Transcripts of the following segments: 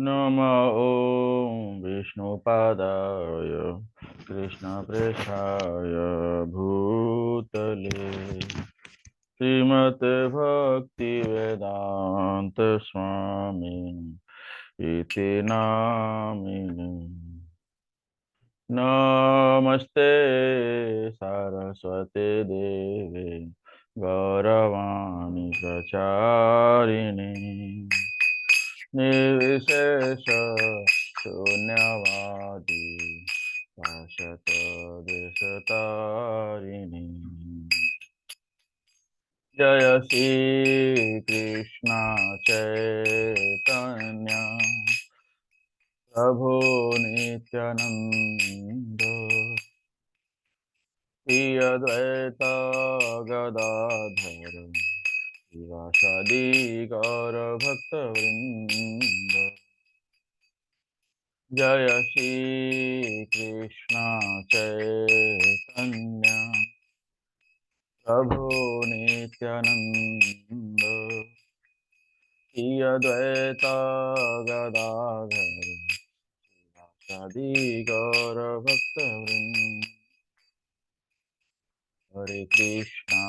नमः ॐ विष्णुपादाय कृष्णप्रेष्ठाय भूतले श्रीमते भक्तिवेदान्त स्वामी इति नामिने। नमस्ते सारस्वते देवे गौरवाणी प्रचारिणे निर्विशेष शून्यवादी शाश्वत देशतारिणी। जय श्री कृष्ण चैतन्य प्रभु नित्यानंद श्री अद्वैत गदाधर शिवासादि गौर भक्तवृंद। जय श्री कृष्ण चैतन्य प्रभु नित्यानंद श्री अद्वैत गदाधर शिवासादि गौर भक्तवृंद। हरे कृष्णा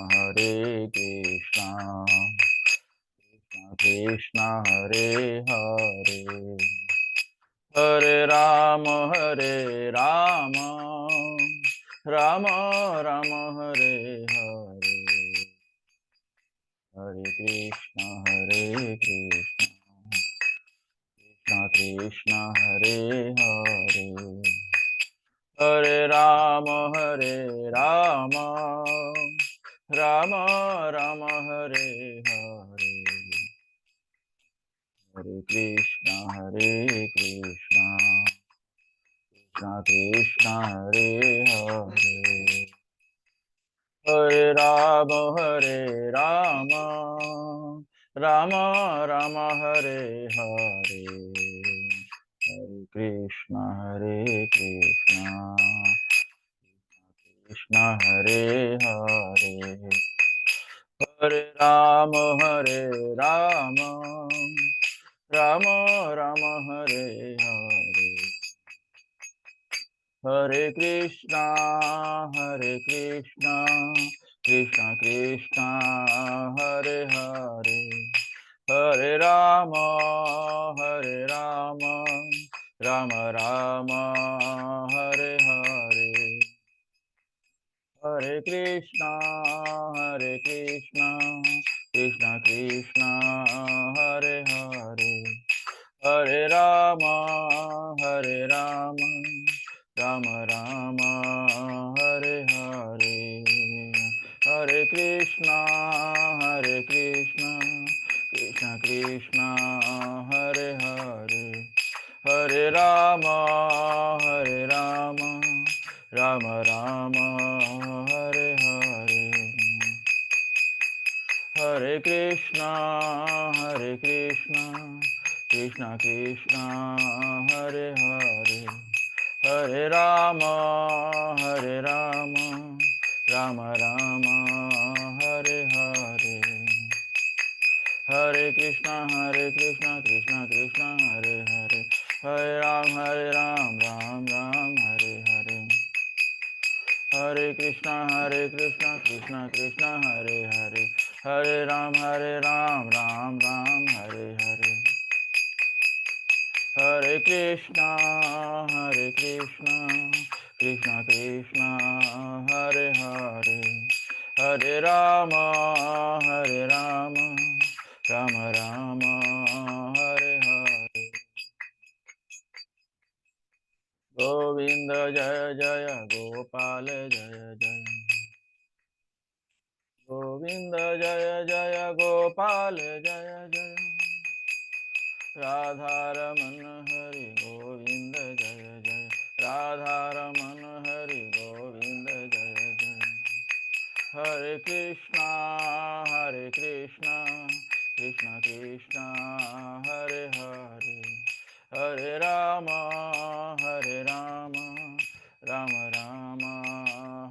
कृष्णा हरे हरे हरे राम राम राम हरे हरे। हरे कृष्णा कृष्णा हरे हरे हरे राम राम राम हरे हरे। हरे कृष्णा कृष्णा कृष्णा हरे हरे हरे राम राम राम हरे हरे। हरे कृष्णा कृष्णा हरे हरे हरे राम राम राम हरे हरे। हरे कृष्णा कृष्णा कृष्णा हरे हरे हरे राम राम राम हरे हरे। हरे कृष्णा कृष्णा हरे हरे हरे राम राम राम हरे हरे। हरे कृष्णा कृष्णा हरे हरे हरे राम राम राम हरे हरे। हरे कृष्णा कृष्णा हरे हरे हरे राम राम राम हरे हरे। हरे कृष्णा कृष्णा हरे हरे हरे राम राम राम हरे हरे। हरे कृष्णा कृष्णा हरे हरे हरे राम राम राम हरे हरे। हरे कृष्णा कृष्णा हरे हरे हरे राम राम राम हरे हरे। गोविंद जय जय गोपाल जय जय गोविंद जय जय गोपाल जय जय राधारमण हरि गोविंद जय जय राधारमण हरि गोविंद जय जय। हरे कृष्णा कृष्णा हरे हरे हरे राम राम राम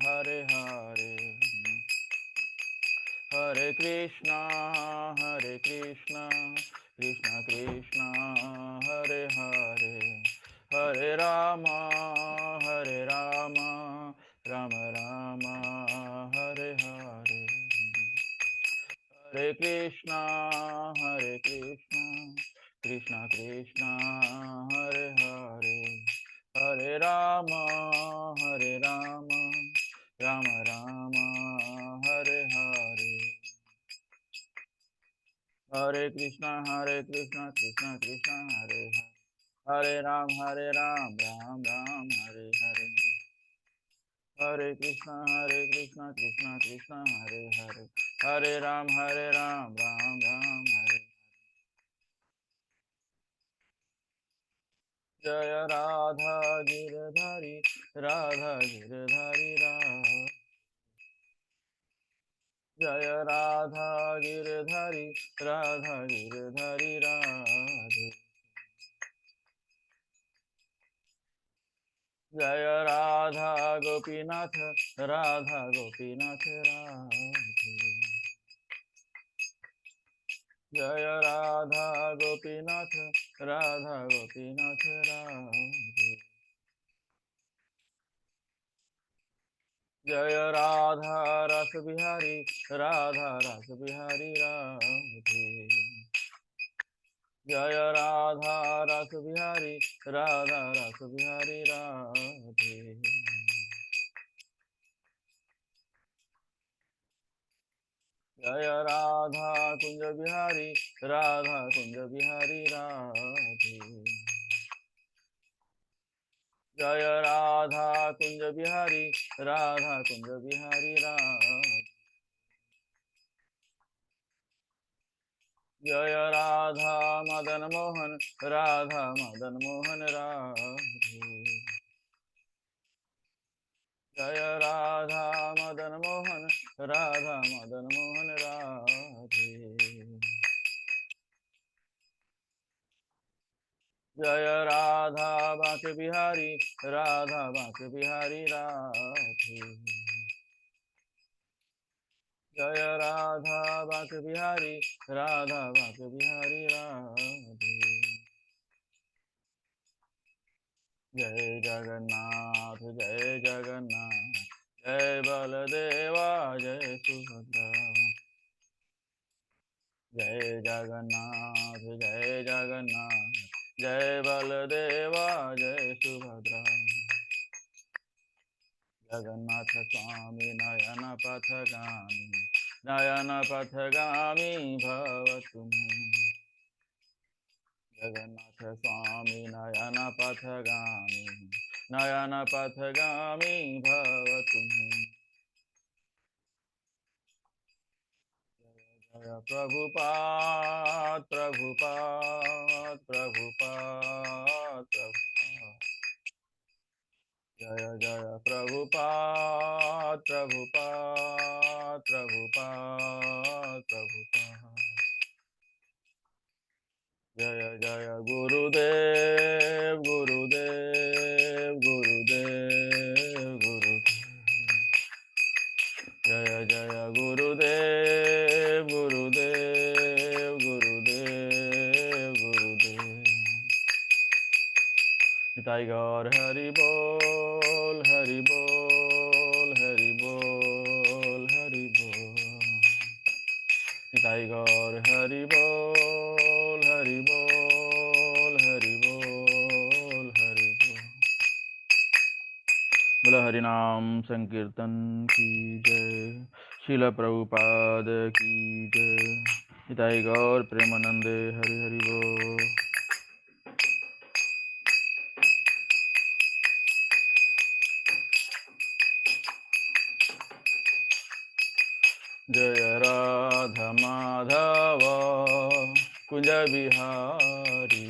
हरे हरे। हरे कृष्णा कृष्णा हरे Rama, Hare Rama, Rama Rama, Hare Hare. Hare Krishna, Krishna Krishna, Hare Hare. Hare Rama, Rama Rama, Hare Hare. Hare Krishna, Krishna Krishna, Hare Hare. Hare Ram, Ram Ram, Hare Hare. Hare Krishna, Krishna Krishna, Hare Hare. Hare Ram, Ram Ram, Hare. Jaya Radha Girdhari, Radha Girdhari Radha. Jaya Radha Girdhari, Radha Girdhari Radhe. Jaya Radha Gopinath, Radha Gopinath Radhe. Jaya Radha Gopinath, Radha Gopinath Radhe. Jaya Radha Ras Bihari, Radha Ras Bihari Radhe. Jaya Radha Ras Bihari, Radha Ras Bihari Radhe. Jaya Radha Kunja Bihari, Radha Kunja Bihari Radhe. Jaya Radha Kunja Bihari, Radha Kunja Bihari Radhe. Jaya Radha Madan Mohan, Radha Madan Mohan Radhe. Jaya Radha Madan Mohan, Radha Madan Mohan Radhe. Jaya Radha Bhakti Bihari, Radha Bhakti Bihari Radhe. Jaya Radha Bhakti Bihari, Radha Bhakti Bihari Radhe. Jai Jagannath, Jai Jagannath, Jai Baladeva, Jai Subhadra. Jai Jagannath, Jai Jagannath, Jai Baladeva, Jai Subhadra. Jagannath Swami Nayana Pathagami, Nayana Pathagami Bhavatu me. Jagannath Swami Nayana Pathagami, Nayana Pathagami Bhavatu me. Jaya Prabhupada, Prabhupada, Prabhupada, Prabhupada. Jaya Jaya Prabhupada, Prabhupada, Prabhupada, Prabhupada. Jaya Jaya Gurudev, Gurudev, Gurudev, Gurudev. Jaya Jaya Gurudev, Gurudev, Gurudev, Gurudev. Nitai Gaur Hari Bol, Hari Bol, Hari Bol, Hari Bol. Nitai Gaur Hari Bol, Hari Bol, Hari Bol, Hari Bol. बोला हरि नाम संकीर्तन की जय, शिला प्रभुपाद की जय, निताई गौर प्रेमानंदे हरि हरि बोल। जय राधा माधव कुंज बिहारी,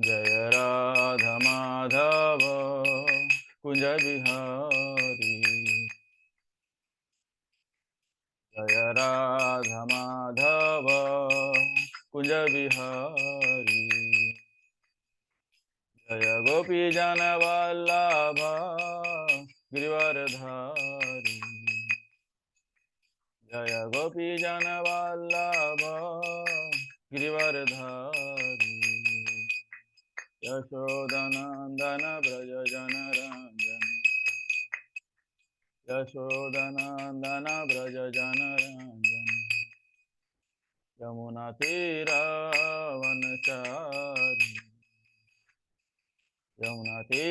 जय राधा माधव कुंज बिहारी, जय राधा माधव कुंज बिहारी। जय गोपी जन वल्लभ गिरिवरधारी, जय गोपी जन वल्लभ गिरिवरधारी। यशोदनन्दन व्रज जनरञ्जन यशोदनन्दन व्रज जनरञ्जन यमुनातीरावनचारि यमुनातीरावनचारि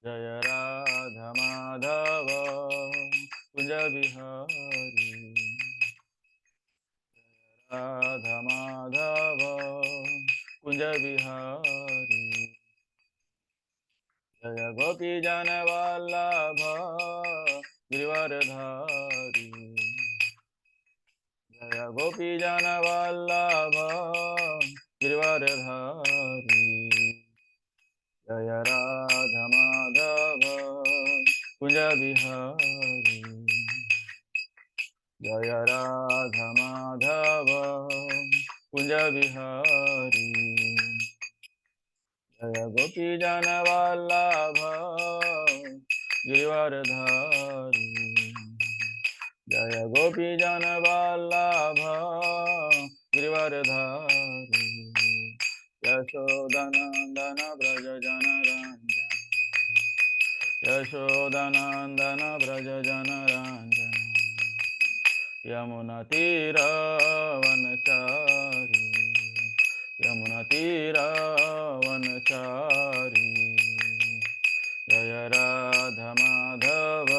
जय राधा माधव कुंज बिहारी राधा माधव कुंज बिहारी जय गोपी जन वल्लभ गिरिवरधारी जय गोपी जन वल्लभ गिरिवरधारी जय राधा माधव कुंज बिहारी जय राधा माधव कुंज बिहारी जय गोपी जन वल्लभ गिरिवरधारी जय गोपी जन वल्लभ गिरिवरधारी यशोदनन्दन व्रज जनरञ्जन यशोदनन्दन व्रज जनरञ्जन यमुनातीरावनचारि यमुनातीरावनचारि जय राधा माधव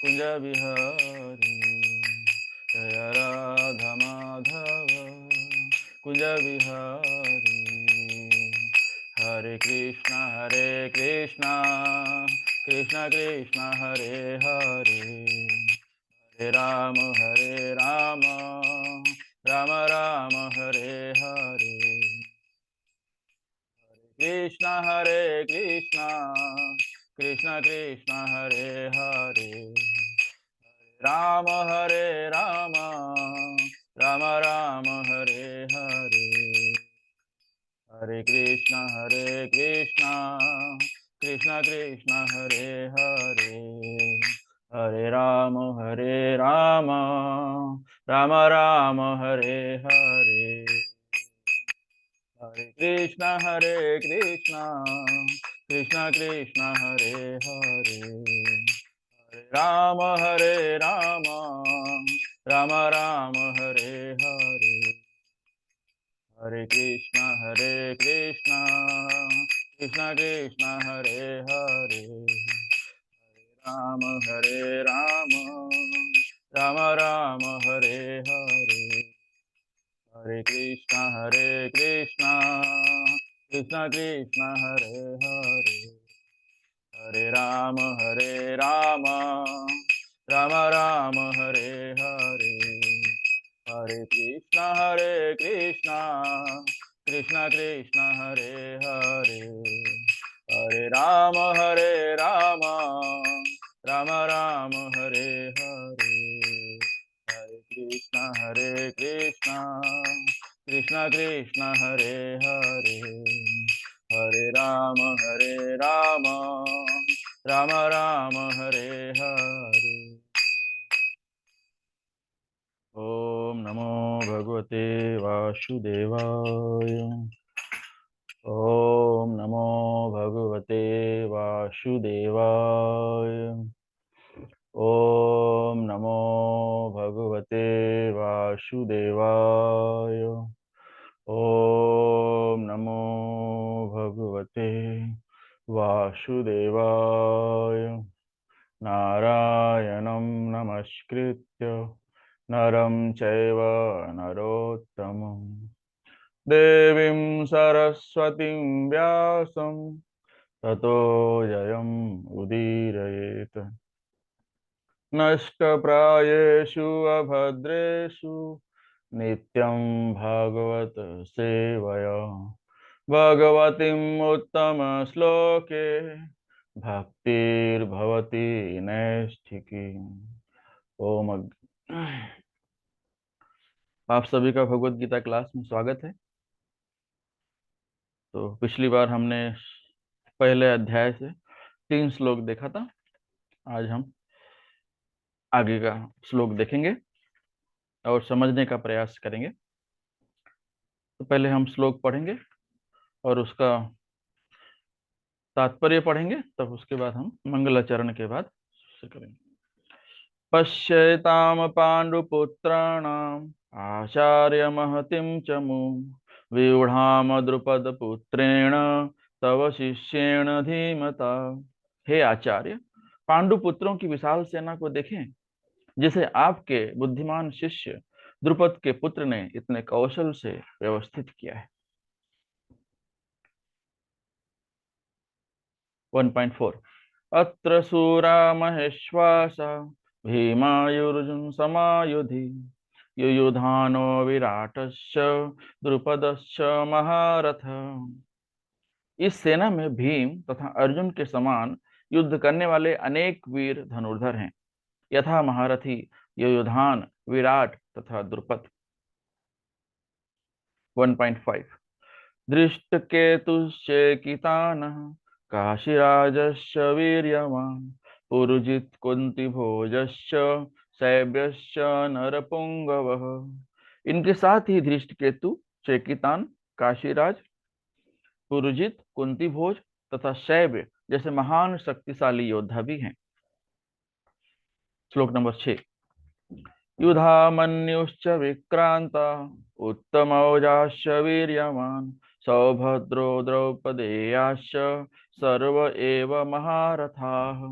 कुंज बिहारी जय राधा माधव कुंज बिहारी हरे कृष्णा कृष्ण कृष्ण हरे हरे हरे राम राम राम हरे हरे हरे कृष्णा कृष्ण कृष्ण हरे हरे हरे राम राम राम हरे हरे हरे कृष्ण कृष्ण कृष्ण हरे हरे हरे राम राम राम हरे हरे हरे कृष्ण कृष्ण कृष्ण हरे हरे हरे राम राम राम हरे हरे हरे कृष्ण कृष्ण कृष्ण हरे हरे राम राम राम हरे हरे हरे कृष्ण कृष्ण कृष्ण हरे हरे हरे राम राम राम हरे हरे हरे कृष्ण कृष्ण कृष्ण हरे हरे हरे राम राम राम हरे हरे हरे कृष्ण कृष्ण कृष्ण हरे हरे हरे राम राम राम हरे हरे ओम नमो भगवते वासुदेवाय ओम नमो भगवते वासुदेवाय ओम नमो भगवते वासुदेवाय ओम नमो भगवते वासुदेवाय नारायणं नमस्कृत्य नरं चैव नरोत्तमं देवीं सरस्वतीं व्यासं ततो जयम् उदीरयेत् नष्टप्रायेषु अभद्रेषु नित्यं भागवत सेवया भगवतीम् उत्तमश्लोके भक्तिर्भवति नैष्ठिकी। ओम आप सभी का भगवत गीता क्लास में स्वागत है। तो पिछली बार हमने पहले अध्याय से 3 श्लोक देखा था। आज हम आगे का श्लोक देखेंगे और समझने का प्रयास करेंगे। तो पहले हम श्लोक पढ़ेंगे और उसका तात्पर्य पढ़ेंगे, तब उसके बाद हम मंगलाचरण के बाद से करेंगे। पश्यताम पांडुपुत्राणाम आचार्य महतिम चमु व्यूढ़ाम द्रुपद पुत्रेण तव शिष्येण धीमता। हे आचार्य, पांडुपुत्रों की विशाल सेना को देखें, जिसे आपके बुद्धिमान शिष्य द्रुपद के पुत्र ने इतने कौशल से व्यवस्थित किया है। 1.4 अत्र सूरा महेश्वासा भीमायुर्जुन समायुधि युयुधानो विराटश्च द्रुपदश्च महारथ। इस सेना में भीम तथा अर्जुन के समान युद्ध करने वाले अनेक वीर धनुर्धर हैं, यथा महारथी युयुधान, विराट तथा द्रुपद। 1.5 दृष्टकेतुश्चेकितानः काशीराजश्च वीर्यवान् पुरुजित् कुन्तिभोजश्च शैब्यश्च नरपुंगवः। इनके साथ ही धृष्टकेतु, चेकितान, काशीराज, पुरुजित, कुंतीभोज तथा शैब्य जैसे महान शक्तिशाली योद्धा भी हैं। श्लोक नंबर 6 युधामन्युश्च विक्रांता उत्तमौजाश्च वीर्यवान् सौभद्रो द्रौपदेयाश्च सर्व एव महारथाः।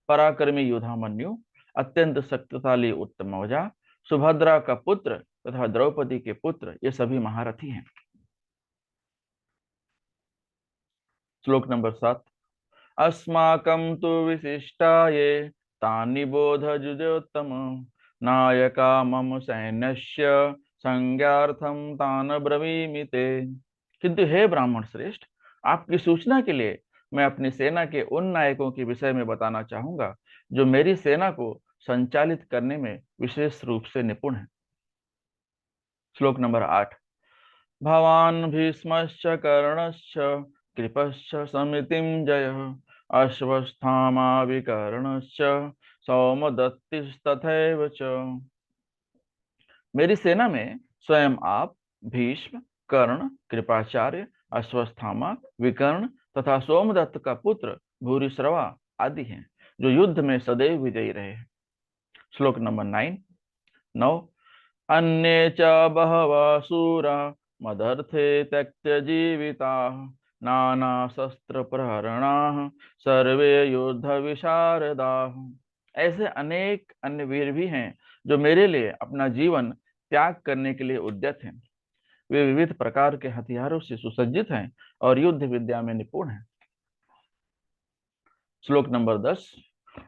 पराक्रमी युधामन्यु, अत्यंत शक्तिशाली उत्तमौजा, सुभद्रा का पुत्र तथा द्रौपदी के पुत्र, ये सभी महारथी हैं। श्लोक नंबर 7 अस्माकं तु विशिष्टाये तानि बोध जुजोत्तम नायका मम सैन्यस्य संज्ञार्थम तान ब्रवीमि ते। किंतु हे ब्राह्मण श्रेष्ठ, आपकी सूचना के लिए मैं अपनी सेना के उन नायकों के विषय में बताना चाहूंगा जो मेरी सेना को संचालित करने में विशेष रूप से निपुण है। श्लोक नंबर 8 भवान् भीष्मश्च कर्णश्च कृपश्च समितिं जयः अश्वस्थामा विकर्णश्च सौमदत्तिस्तथैव च। मेरी सेना में स्वयं आप, भीष्म, कर्ण, कृपाचार्य, अश्वस्थामा, विकर्ण तथा सोमदत्त का पुत्र भूरिश्रवा आदि हैं, जो युद्ध में सदैव विजयी रहे हैं। श्लोक नंबर 9 अन्ये च बहवः शूरा मदर्थे त्यक्त्य जीविताः नाना शस्त्र प्रहरणाः सर्वे युद्ध विशारदाः। ऐसे अनेक अन्य वीर भी हैं जो मेरे लिए अपना जीवन त्याग करने के लिए उद्यत हैं। वे विविध प्रकार के हथियारों से सुसज्जित हैं और युद्ध विद्या में निपुण हैं। श्लोक नंबर 10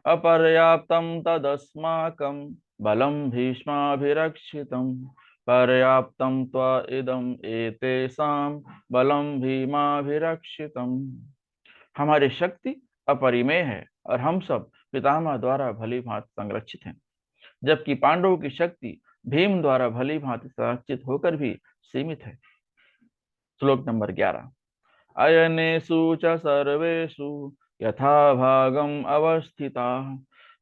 अपर्याप्तम तदस्माकं बलम भीष्माभिरक्षितम् पर्याप्तम त्वइदम् एतेषां बलम भीमाभिरक्षितम्। हमारी शक्ति अपरिमेय है और हम सब पितामह द्वारा भली भांति संरक्षित हैं, जबकि पांडवों की शक्ति भीम द्वारा भली भांति संरक्षित होकर भी सीमित है। श्लोक नंबर 11 अयनेषु च सर्वेषु यथा भागम अवस्थिताः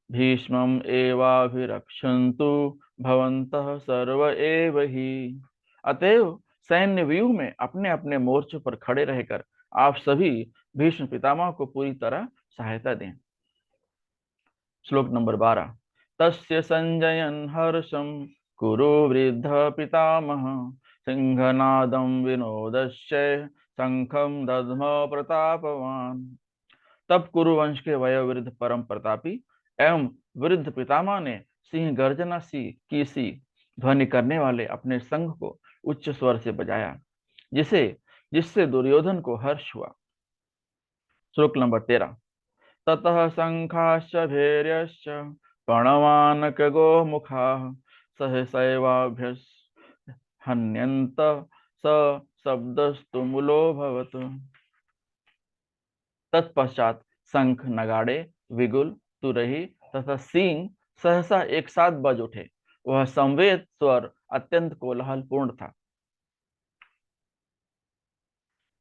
भीष्मम् एवाभिरक्षन्तु भवन्तः सर्व एव हि। अतएव सैन्य व्यूह में अपने अपने मोर्चों पर खड़े रहकर आप सभी भीष्म पितामह को पूरी तरह सहायता दें। श्लोक नंबर 12 तस्य संजयन् हर्षं कुरु वृद्ध पितामह सिंहनादं विनोदस्य शंखं दद्मो प्रतापवान। तब कुरुवंश के वयोवृद्ध परम प्रतापी एवं वृद्ध पितामह ने सिंह गर्जना सी ध्वनि करने वाले अपने शंख को उच्च स्वर से बजाया, जिससे दुर्योधन को हर्ष हुआ। श्लोक नंबर 13 ततः शंखाश्च भैर्यश्च प्रणवानक गोमुखाः सहसैवाभ्यस हन्यन्त स शब्दस्तु मूलोऽभवत्। तत्पश्चात शंख, नगाड़े, विगुल, तुरही तथा सींग सहसा एक साथ बज उठे। वह संवेद स्वर अत्यंत कोलाहलपूर्ण था।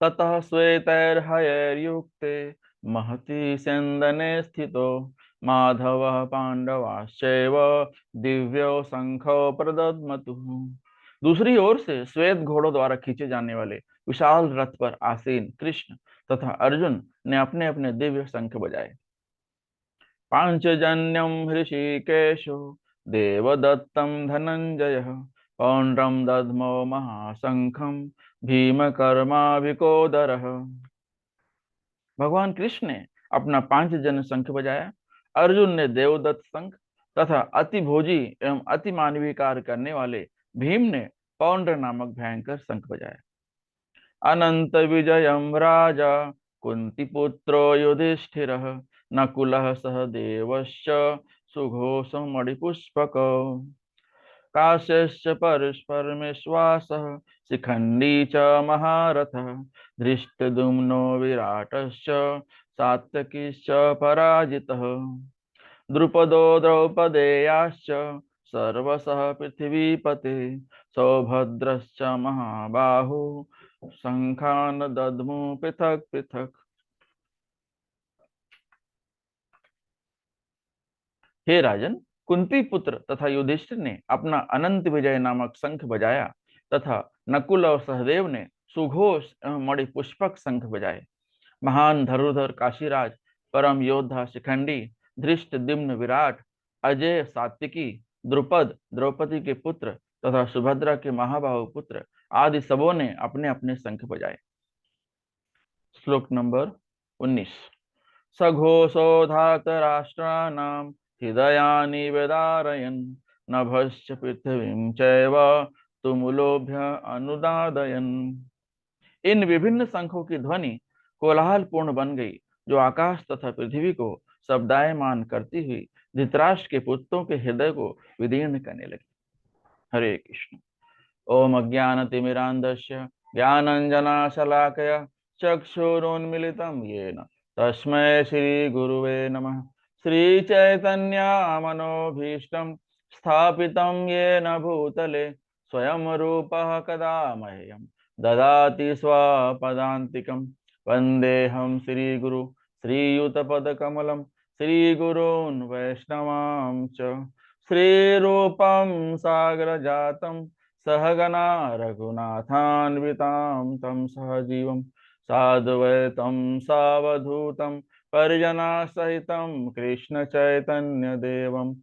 ततः श्वेतैर्हयैर्युक्ते महति स्यन्दने स्थितो माधवः पाण्डवाश्चैव दिव्यो शंखो प्रदद्मतुः। दूसरी ओर से श्वेत घोड़ों द्वारा खींचे जाने वाले विशाल रथ पर आसीन कृष्ण तथा अर्जुन ने अपने अपने दिव्य शंख बजाए। पांचजन्यम ऋषिकेशो देवदत्तम धनंजय पौंड्रम दद्मो महाशंखम भीम कर्माभिकोदर। भगवान कृष्ण ने अपना पांचजन्य शंख बजाया, अर्जुन ने देवदत्त शंख तथा अति भोजी एवं अति मानवीय कार्य करने वाले भीम ने पौंड्र नामक भयंकर शंख बजाया। अनंत विजयम राजा कुंती पुत्रो युधिष्ठिरः नकुलः सह देवश्च सुघोषमणिपुष्पक काश्यश्च परस्परमेश्वासः शिखण्डी च महारथः धृष्टद्युम्नो विराटश्च सात्यकिश्च पराजितः द्रुपदो द्रौपदेयाश्च सर्वशः पृथिवीपते सौभद्रश्च महाबाहु शंखान दद्मु पृथक पृथक। हे राजन, कुंती पुत्र तथा युधिष्ठिर ने अपना अनंत विजय नामक शंख बजाया तथा नकुल और सहदेव ने सुघोष एवं मणिपुष्पक शंख बजाए। महान धनुर्धर काशीराज, परम योद्धा शिखंडी, धृष्टद्युम्न विराट, अजय सात्विकी, द्रुपद द्रौपदी के पुत्र तथा सुभद्रा के महाबाहु पुत्र आदि सबों ने अपने अपने शंख बजाए। श्लोक नंबर 19। सघोषोधात राष्ट्राणां हृदयानि विदारयन् नभश्च पृथ्वीं चैव तुमुलोभ्य अनुदादयन्। इन विभिन्न शंखों की ध्वनि कोलाहलपूर्ण बन गई, जो आकाश तथा पृथ्वी को शब्दायमान करती हुई धृतराष्ट्र के पुत्रों के हृदय को विदीर्ण करने लगी। हरे कृष्ण। ओम अज्ञानतिमिरान्धस्य ज्ञानञ्जनशलाकया चक्षुरुन्मीलितं येन तस्मै श्रीगुरुवे नमः। श्रीचैतन्यमनोभीष्टं स्थापितं येन भूतले स्वयं रूपः कदा मह्यं ददाति स्वपदान्तिकं। वन्देऽहं श्रीगुरु श्रीयुतपदकमलं श्रीगुरून् वैष्णवांश्च श्रीरूपं सागरजातं सहगना रघुनाथान्वितां तं सहजीवं साद्वैतं सावधूतं परिजनसहितं कृष्णचैतन्यदेवं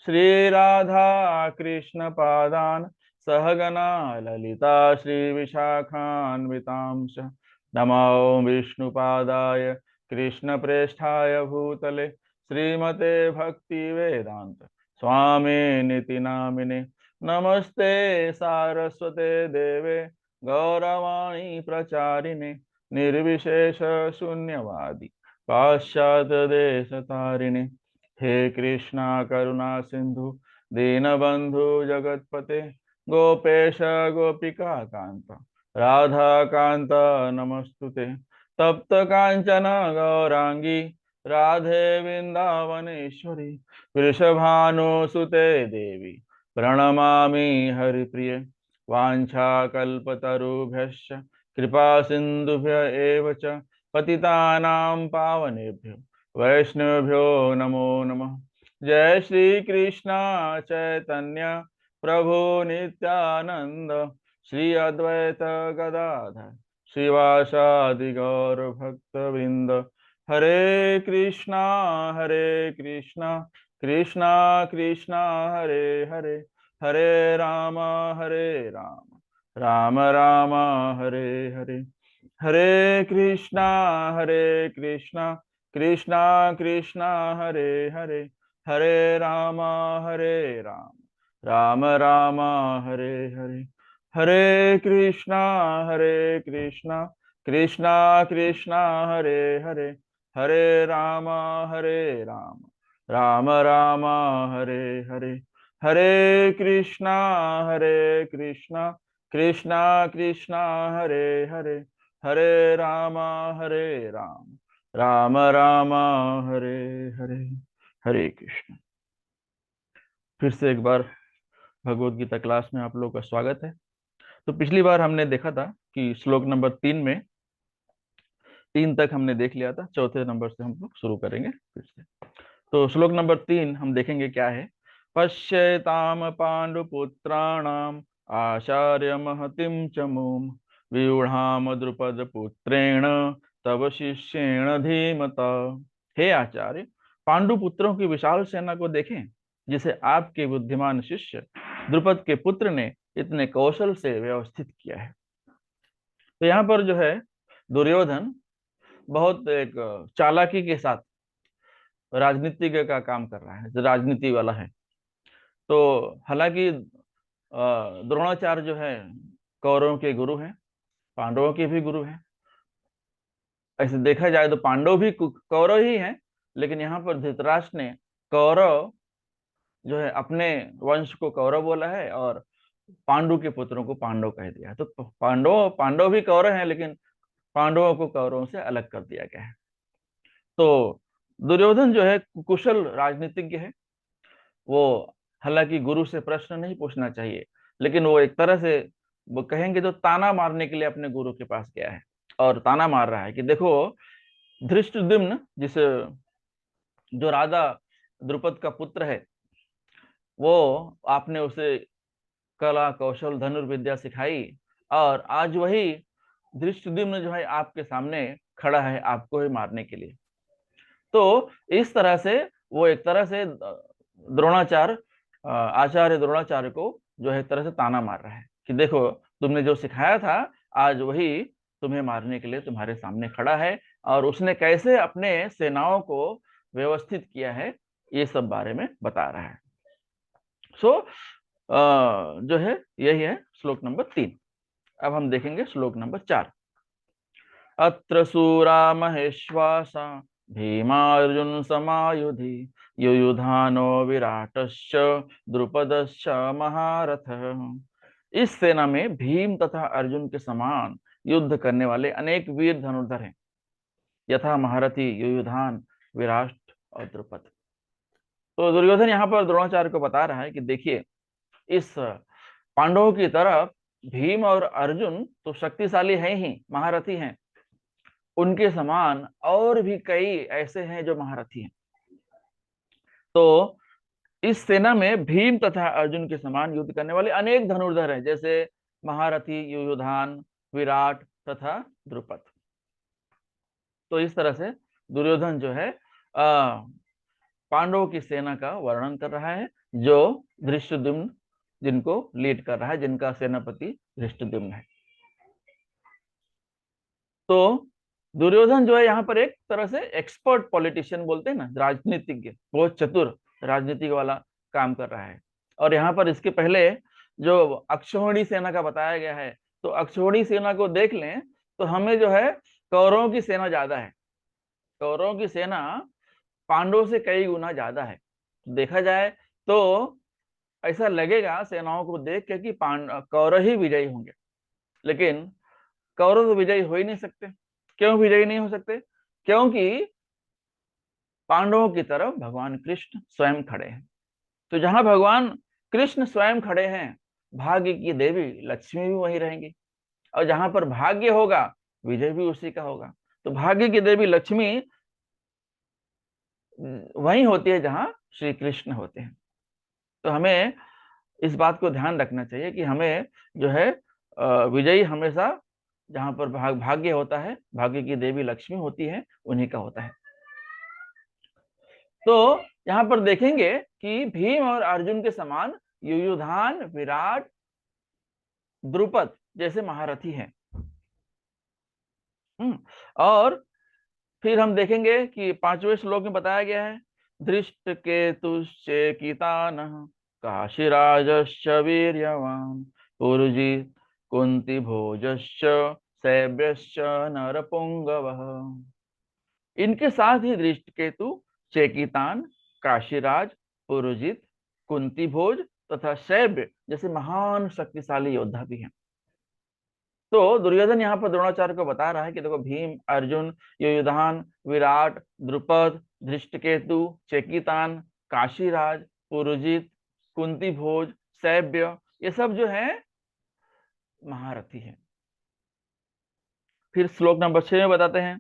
श्रीराधा कृष्णपादान् सहगना ललिता श्रीविशाखान्वितांश्च नमो विष्णुपादाय कृष्णप्रेष्ठाय भूतले श्रीमते भक्तिवेदान्त स्वामिनिति नामिने। नमस्ते सारस्वते देवे गौरवाणी प्रचारिणे निर्विशेष शून्यवादी पाश्चात्य देश तारिणे। हे कृष्णा करुणा सिंधु दीनबंधु जगतपते गोपेश गोपिका कांत राधा कांत नमस्तुते। तप्त कांचन गौरांगी राधे वृंदावनेश्वरी वृषभानुसुते देवी प्रणमामि हरिप्रिये। वाञ्छाकल्पतरुभ्यश्च कृपा सिन्धुभ्य एव च पतितानां पावनेभ्यो वैष्णवेभ्यो नमो नमः। जय श्री कृष्ण चैतन्य प्रभु नित्यानंद श्री अद्वैत गदाधर श्रीवासादि गौर भक्तवृंद। हरे कृष्णा कृष्णा कृष्णा हरे हरे हरे राम राम राम हरे हरे। हरे कृष्णा कृष्णा कृष्णा हरे हरे हरे राम राम राम हरे हरे। हरे कृष्णा कृष्णा कृष्णा हरे हरे हरे राम राम राम हरे हरे। हरे कृष्णा कृष्णा कृष्णा हरे हरे हरे राम राम राम हरे हरे। हरे कृष्ण। फिर से एक बार भगवत गीता क्लास में आप लोगों का स्वागत है। तो पिछली बार हमने देखा था कि श्लोक नंबर 3 तक हमने देख लिया था, चौथे नंबर से हम लोग शुरू करेंगे फिर से। तो श्लोक नंबर 3 हम देखेंगे क्या है। पश्येताम पांडुपुत्राणाम आचार्य महतिम चमूम व्यूढ़ाम द्रुपद पुत्रेण तब शिष्येण धीमता। हे आचार्य, पांडु पुत्रों की विशाल सेना को देखें, जिसे आपके बुद्धिमान शिष्य द्रुपद के पुत्र ने इतने कौशल से व्यवस्थित किया है। तो यहाँ पर जो है दुर्योधन बहुत एक चालाकी के साथ राजनीति का काम कर रहा है, जो राजनीति वाला है। तो हालांकि द्रोणाचार्य जो है कौरवों के गुरु हैं, पांडवों के भी गुरु हैं। ऐसे देखा जाए तो पांडव भी कौरव ही हैं, लेकिन यहाँ पर धृतराष्ट्र ने कौरव जो है अपने वंश को कौरव बोला है और पांडु के पुत्रों को पांडव कह दिया। तो पांडव पांडव भी कौरव हैं, लेकिन पांडवों को कौरवों से अलग कर दिया गया है। तो दुर्योधन जो है कुशल राजनीतिज्ञ है। वो हालांकि गुरु से प्रश्न नहीं पूछना चाहिए, लेकिन वो एक तरह से वो कहेंगे तो ताना मारने के लिए अपने गुरु के पास गया है और ताना मार रहा है कि देखो, धृष्टद्युम्न जिस जो राजा द्रुपद का पुत्र है, वो आपने उसे कला कौशल धनुर्विद्या सिखाई और आज वही धृष्टद्युम्न जो है आपके सामने खड़ा है आपको ही मारने के लिए। तो इस तरह से वो एक तरह से द्रोणाचार्य आचार्य द्रोणाचार्य को जो है एक तरह से ताना मार रहा है कि देखो, तुमने जो सिखाया था आज वही तुम्हें मारने के लिए तुम्हारे सामने खड़ा है, और उसने कैसे अपने सेनाओं को व्यवस्थित किया है ये सब बारे में बता रहा है। सो जो है यही है श्लोक नंबर 3। अब हम देखेंगे श्लोक नंबर 4। अत्र सूरा महेश्वासा भीमार्जुन समायुधि युयुधानो विराटश्च द्रुपदश्च महारथ। इस सेना में भीम तथा अर्जुन के समान युद्ध करने वाले अनेक वीर धनुर्धर हैं, यथा महारथी युयुधान विराट और द्रुपद। तो दुर्योधन यहाँ पर द्रोणाचार्य को बता रहा है कि देखिए, इस पांडवों की तरफ भीम और अर्जुन तो शक्तिशाली हैं ही, महारथी हैं, उनके समान और भी कई ऐसे हैं जो महारथी हैं। तो इस सेना में भीम तथा अर्जुन के समान युद्ध करने वाले अनेक धनुर्धर हैं, जैसे महारथी युयुधान विराट तथा द्रुपद। तो इस तरह से दुर्योधन जो है पांडवों की सेना का वर्णन कर रहा है, जो धृष्टद्युम्न जिनको लीड कर रहा है, जिनका सेनापति धृष्टद्युम्न है। तो दुर्योधन जो है यहाँ पर एक तरह से एक्सपर्ट पॉलिटिशियन बोलते हैं ना, राजनीतिज्ञ, बहुत चतुर राजनीति वाला काम कर रहा है। और यहाँ पर इसके पहले जो अक्षौहिणी सेना का बताया गया है, तो अक्षौहिणी सेना को देख लें तो हमें जो है कौरवों की सेना ज्यादा है। कौरवों की सेना पांडवों से कई गुना ज्यादा है। देखा जाए तो ऐसा लगेगा सेनाओं को देख के कि कौरव ही विजयी होंगे, लेकिन कौरव तो विजयी हो ही नहीं सकते। क्यों विजयी नहीं हो सकते? क्योंकि पांडवों की तरफ भगवान कृष्ण स्वयं खड़े हैं। तो जहां भगवान कृष्ण स्वयं खड़े हैं, भाग्य की देवी लक्ष्मी भी वहीं रहेंगी, और जहां पर भाग्य होगा विजय भी उसी का होगा। तो भाग्य की देवी लक्ष्मी वहीं होती है जहां श्री कृष्ण होते हैं। तो हमें इस बात को ध्यान रखना चाहिए कि हमें जो है विजयी हमेशा जहां पर भाग्य होता है, भाग्य की देवी लक्ष्मी होती है, उन्हीं का होता है। तो यहाँ पर देखेंगे कि भीम और अर्जुन के समान युयुधान विराट द्रुपद जैसे महारथी हैं। और फिर हम देखेंगे कि 5वें श्लोक में बताया गया है, धृष्ट केतुश्चेकितान काशीराजश्च वीर्यवान पुरुजित कुंती भोजश्च सैब्यश्च नरपुंगवः। इनके साथ ही दृष्टकेतु, चेकितान, काशीराज, पुरुजित, कुंती भोज तथा शैब्य जैसे महान शक्तिशाली योद्धा भी हैं। तो दुर्योधन यहाँ पर द्रोणाचार्य को बता रहा है कि देखो, भीम, अर्जुन, युयुधान, विराट, द्रुपद, धृष्टकेतु, चेकितान, काशीराज, पुरुजित, कुंती भोज, शैब्य, ये सब जो है महारथी हैं। फिर श्लोक नंबर 6 में बताते हैं,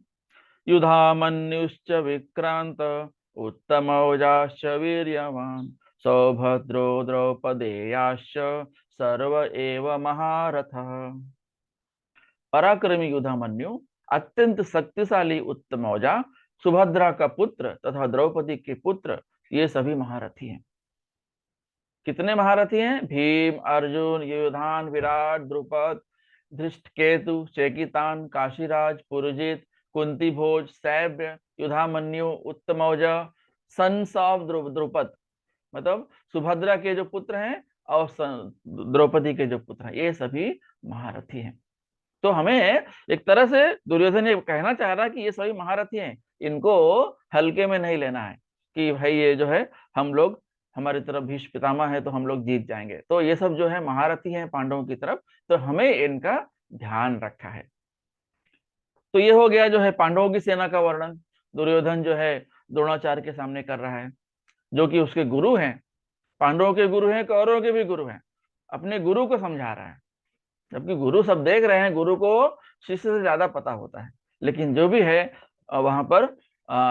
युधामन्युश्च विक्रांत उत्तमौजाश्च वीर्यवान सौभद्रो द्रौपदेयाश्च सर्व एव महारथः। पराक्रमी युधामन्यु, अत्यंत शक्तिशाली उत्तमौजा, सुभद्रा का पुत्र तथा द्रौपदी के पुत्र, ये सभी महारथी हैं। कितने महारथी हैं? भीम, अर्जुन, युधान, विराट, द्रुपद, धृष्टकेतु, चेकितान, काशीराज, पुरजित, कुंती भोज, सैव्य, युधामन्यु, उत्तमौजा, सन्स ऑफ द्रुपद, मतलब सुभद्रा के जो पुत्र हैं और द्रौपदी के जो पुत्र हैं, ये सभी महारथी हैं। तो हमें एक तरह से दुर्योधन ये कहना चाह रहा है कि ये सभी महारथी हैं, इनको हल्के में नहीं लेना है कि भाई ये जो है हम लोग, हमारी तरफ भीष्म पितामह है तो हम लोग जीत जाएंगे। तो ये सब जो है महारथी हैं पांडवों की तरफ, तो हमें इनका ध्यान रखा है। तो ये हो गया जो है पांडवों की सेना का वर्णन। दुर्योधन जो है द्रोणाचार्य के सामने कर रहा है, जो कि उसके गुरु हैं, पांडवों के गुरु हैं, कौरवों के भी गुरु हैं। अपने गुरु को समझा रहा है, जबकि गुरु सब देख रहे हैं, गुरु को शिष्य से ज्यादा पता होता है। लेकिन जो भी है वहां पर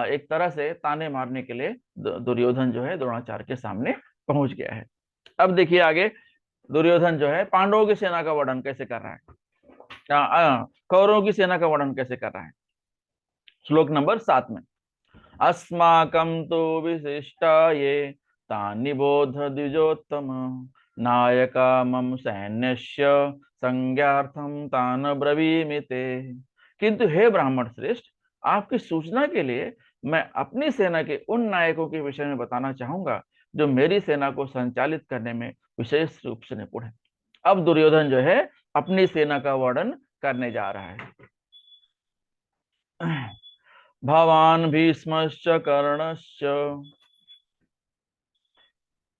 एक तरह से ताने मारने के लिए दुर्योधन जो है द्रोणाचार्य के सामने पहुंच गया है। अब देखिए आगे दुर्योधन जो है पांडवों की सेना का वर्णन कैसे कर रहा है, कौरवों की सेना का वर्णन कैसे कर रहा है। श्लोक नंबर 7 में, अस्माकं तु विशिष्टा ये तानि बोध द्विजोत्तम, नायका मम सैन्यस्य संज्ञार्थम तान ब्रवीमि ते। किंतु हे ब्राह्मण श्रेष्ठ, आपकी सूचना के लिए मैं अपनी सेना के उन नायकों के विषय में बताना चाहूंगा जो मेरी सेना को संचालित करने में विशेष रूप से निपुण है। अब दुर्योधन जो है अपनी सेना का वर्णन करने जा रहा है। भवान भीष्मश्च कर्णश्च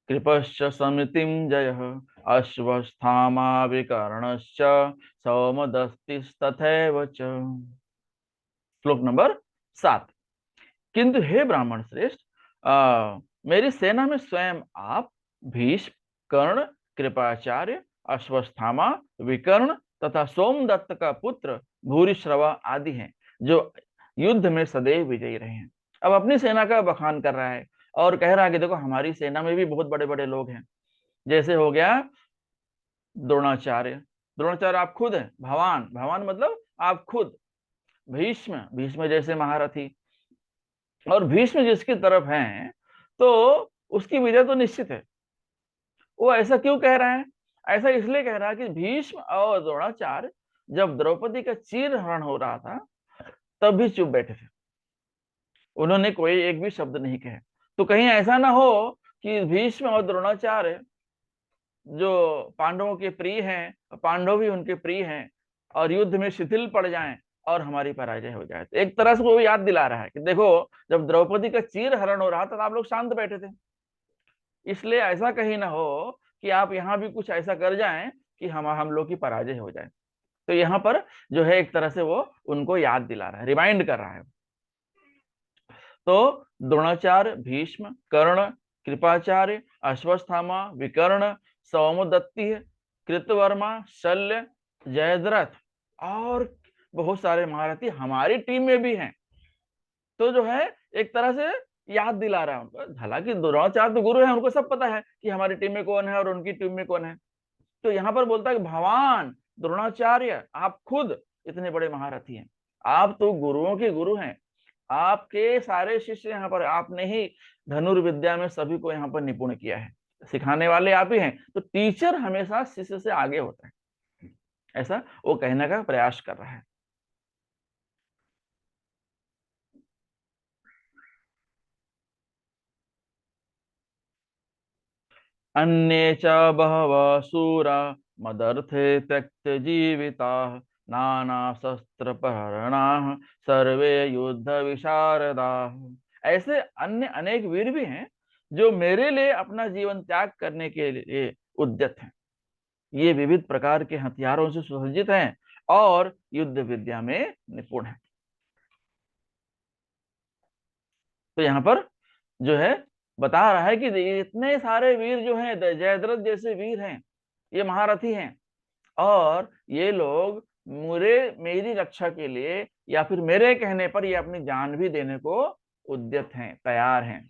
कृपश्च समितिं जयः, अश्वस्थामा विकर्णश्च सौमदस्तिस्तथैव च। श्लोक नंबर 7। किंतु हे ब्राह्मण श्रेष्ठ, मेरी सेना में स्वयं आप, भीष्म, कर्ण, कृपाचार्य, अश्वस्थामा, विकर्ण तथा सोमदत्त का पुत्र भूरिश्रवा आदि हैं, जो युद्ध में सदैव विजयी रहे हैं। अब अपनी सेना का बखान कर रहा है और कह रहा है कि देखो हमारी सेना में भी बहुत बड़े बड़े लोग हैं। जैसे हो गया द्रोणाचार्य, द्रोणाचार्य आप खुद हैं, भवान, भवान मतलब आप खुद, भीष्म, भीष्म जैसे महारथी, और भीष्म जिसकी तरफ हैं तो उसकी विजय तो निश्चित है। वो ऐसा क्यों कह रहा है? ऐसा इसलिए कह रहा है कि भीष्म और द्रोणाचार्य जब द्रौपदी का चीरहरण हो रहा था तब भी चुप बैठे थे, उन्होंने कोई एक भी शब्द नहीं कहे। तो कहीं ऐसा ना हो कि भीष्म और द्रोणाचार्य जो पांडवों के प्रिय हैं, पांडव भी उनके प्रिय हैं, और युद्ध में शिथिल पड़ जाएं और हमारी पराजय हो जाए। तो एक तरह से वो याद दिला रहा है कि देखो जब द्रौपदी का चीरहरण हो रहा था तो आप लोग शांत बैठे थे, इसलिए ऐसा कहीं ना हो कि आप यहाँ भी कुछ ऐसा कर जाएं कि हम लोग की पराजय हो जाए। तो यहाँ पर जो है एक तरह से वो उनको याद दिला रहा है, रिमाइंड कर रहा है। तो द्रोणाचार्य, भीष्म, कर्ण, कृपाचार्य, अश्वस्थामा, विकर्ण, सौमदत्ति, कृतवर्मा, शल्य, जयद्रथ और बहुत सारे महारथी हमारी टीम में भी हैं। तो जो है एक तरह से याद दिला रहा है उनको। हालांकि द्रोणाचार्य तो गुरु है, उनको सब पता है कि हमारी टीम में कौन है और उनकी टीम में कौन है। तो यहाँ पर बोलता है कि भगवान द्रोणाचार्य आप खुद इतने बड़े महारथी हैं, आप तो गुरुओं के गुरु हैं, आपके सारे शिष्य यहाँ पर, आपने ही धनुर्विद्या में सभी को यहाँ पर निपुण किया है, सिखाने वाले आप ही हैं। तो टीचर हमेशा शिष्य से आगे होता है, ऐसा वो कहने का प्रयास कर रहा है। अन्ये च बहवः शूरा मदर्थे त्यक्त जीविताः, नाना शस्त्र प्रहरणाः सर्वे युद्ध विशारदाः। ऐसे अन्य अनेक वीर भी हैं जो मेरे लिए अपना जीवन त्याग करने के लिए उद्यत हैं। ये विविध प्रकार के हथियारों से सुसज्जित हैं और युद्ध विद्या में निपुण हैं। तो यहाँ पर जो है बता रहा है कि इतने सारे वीर जो हैं, जयद्रथ जैसे वीर हैं, ये महारथी हैं, और ये लोग मेरी रक्षा के लिए या फिर मेरे कहने पर ये अपनी जान भी देने को उद्यत हैं, तैयार हैं।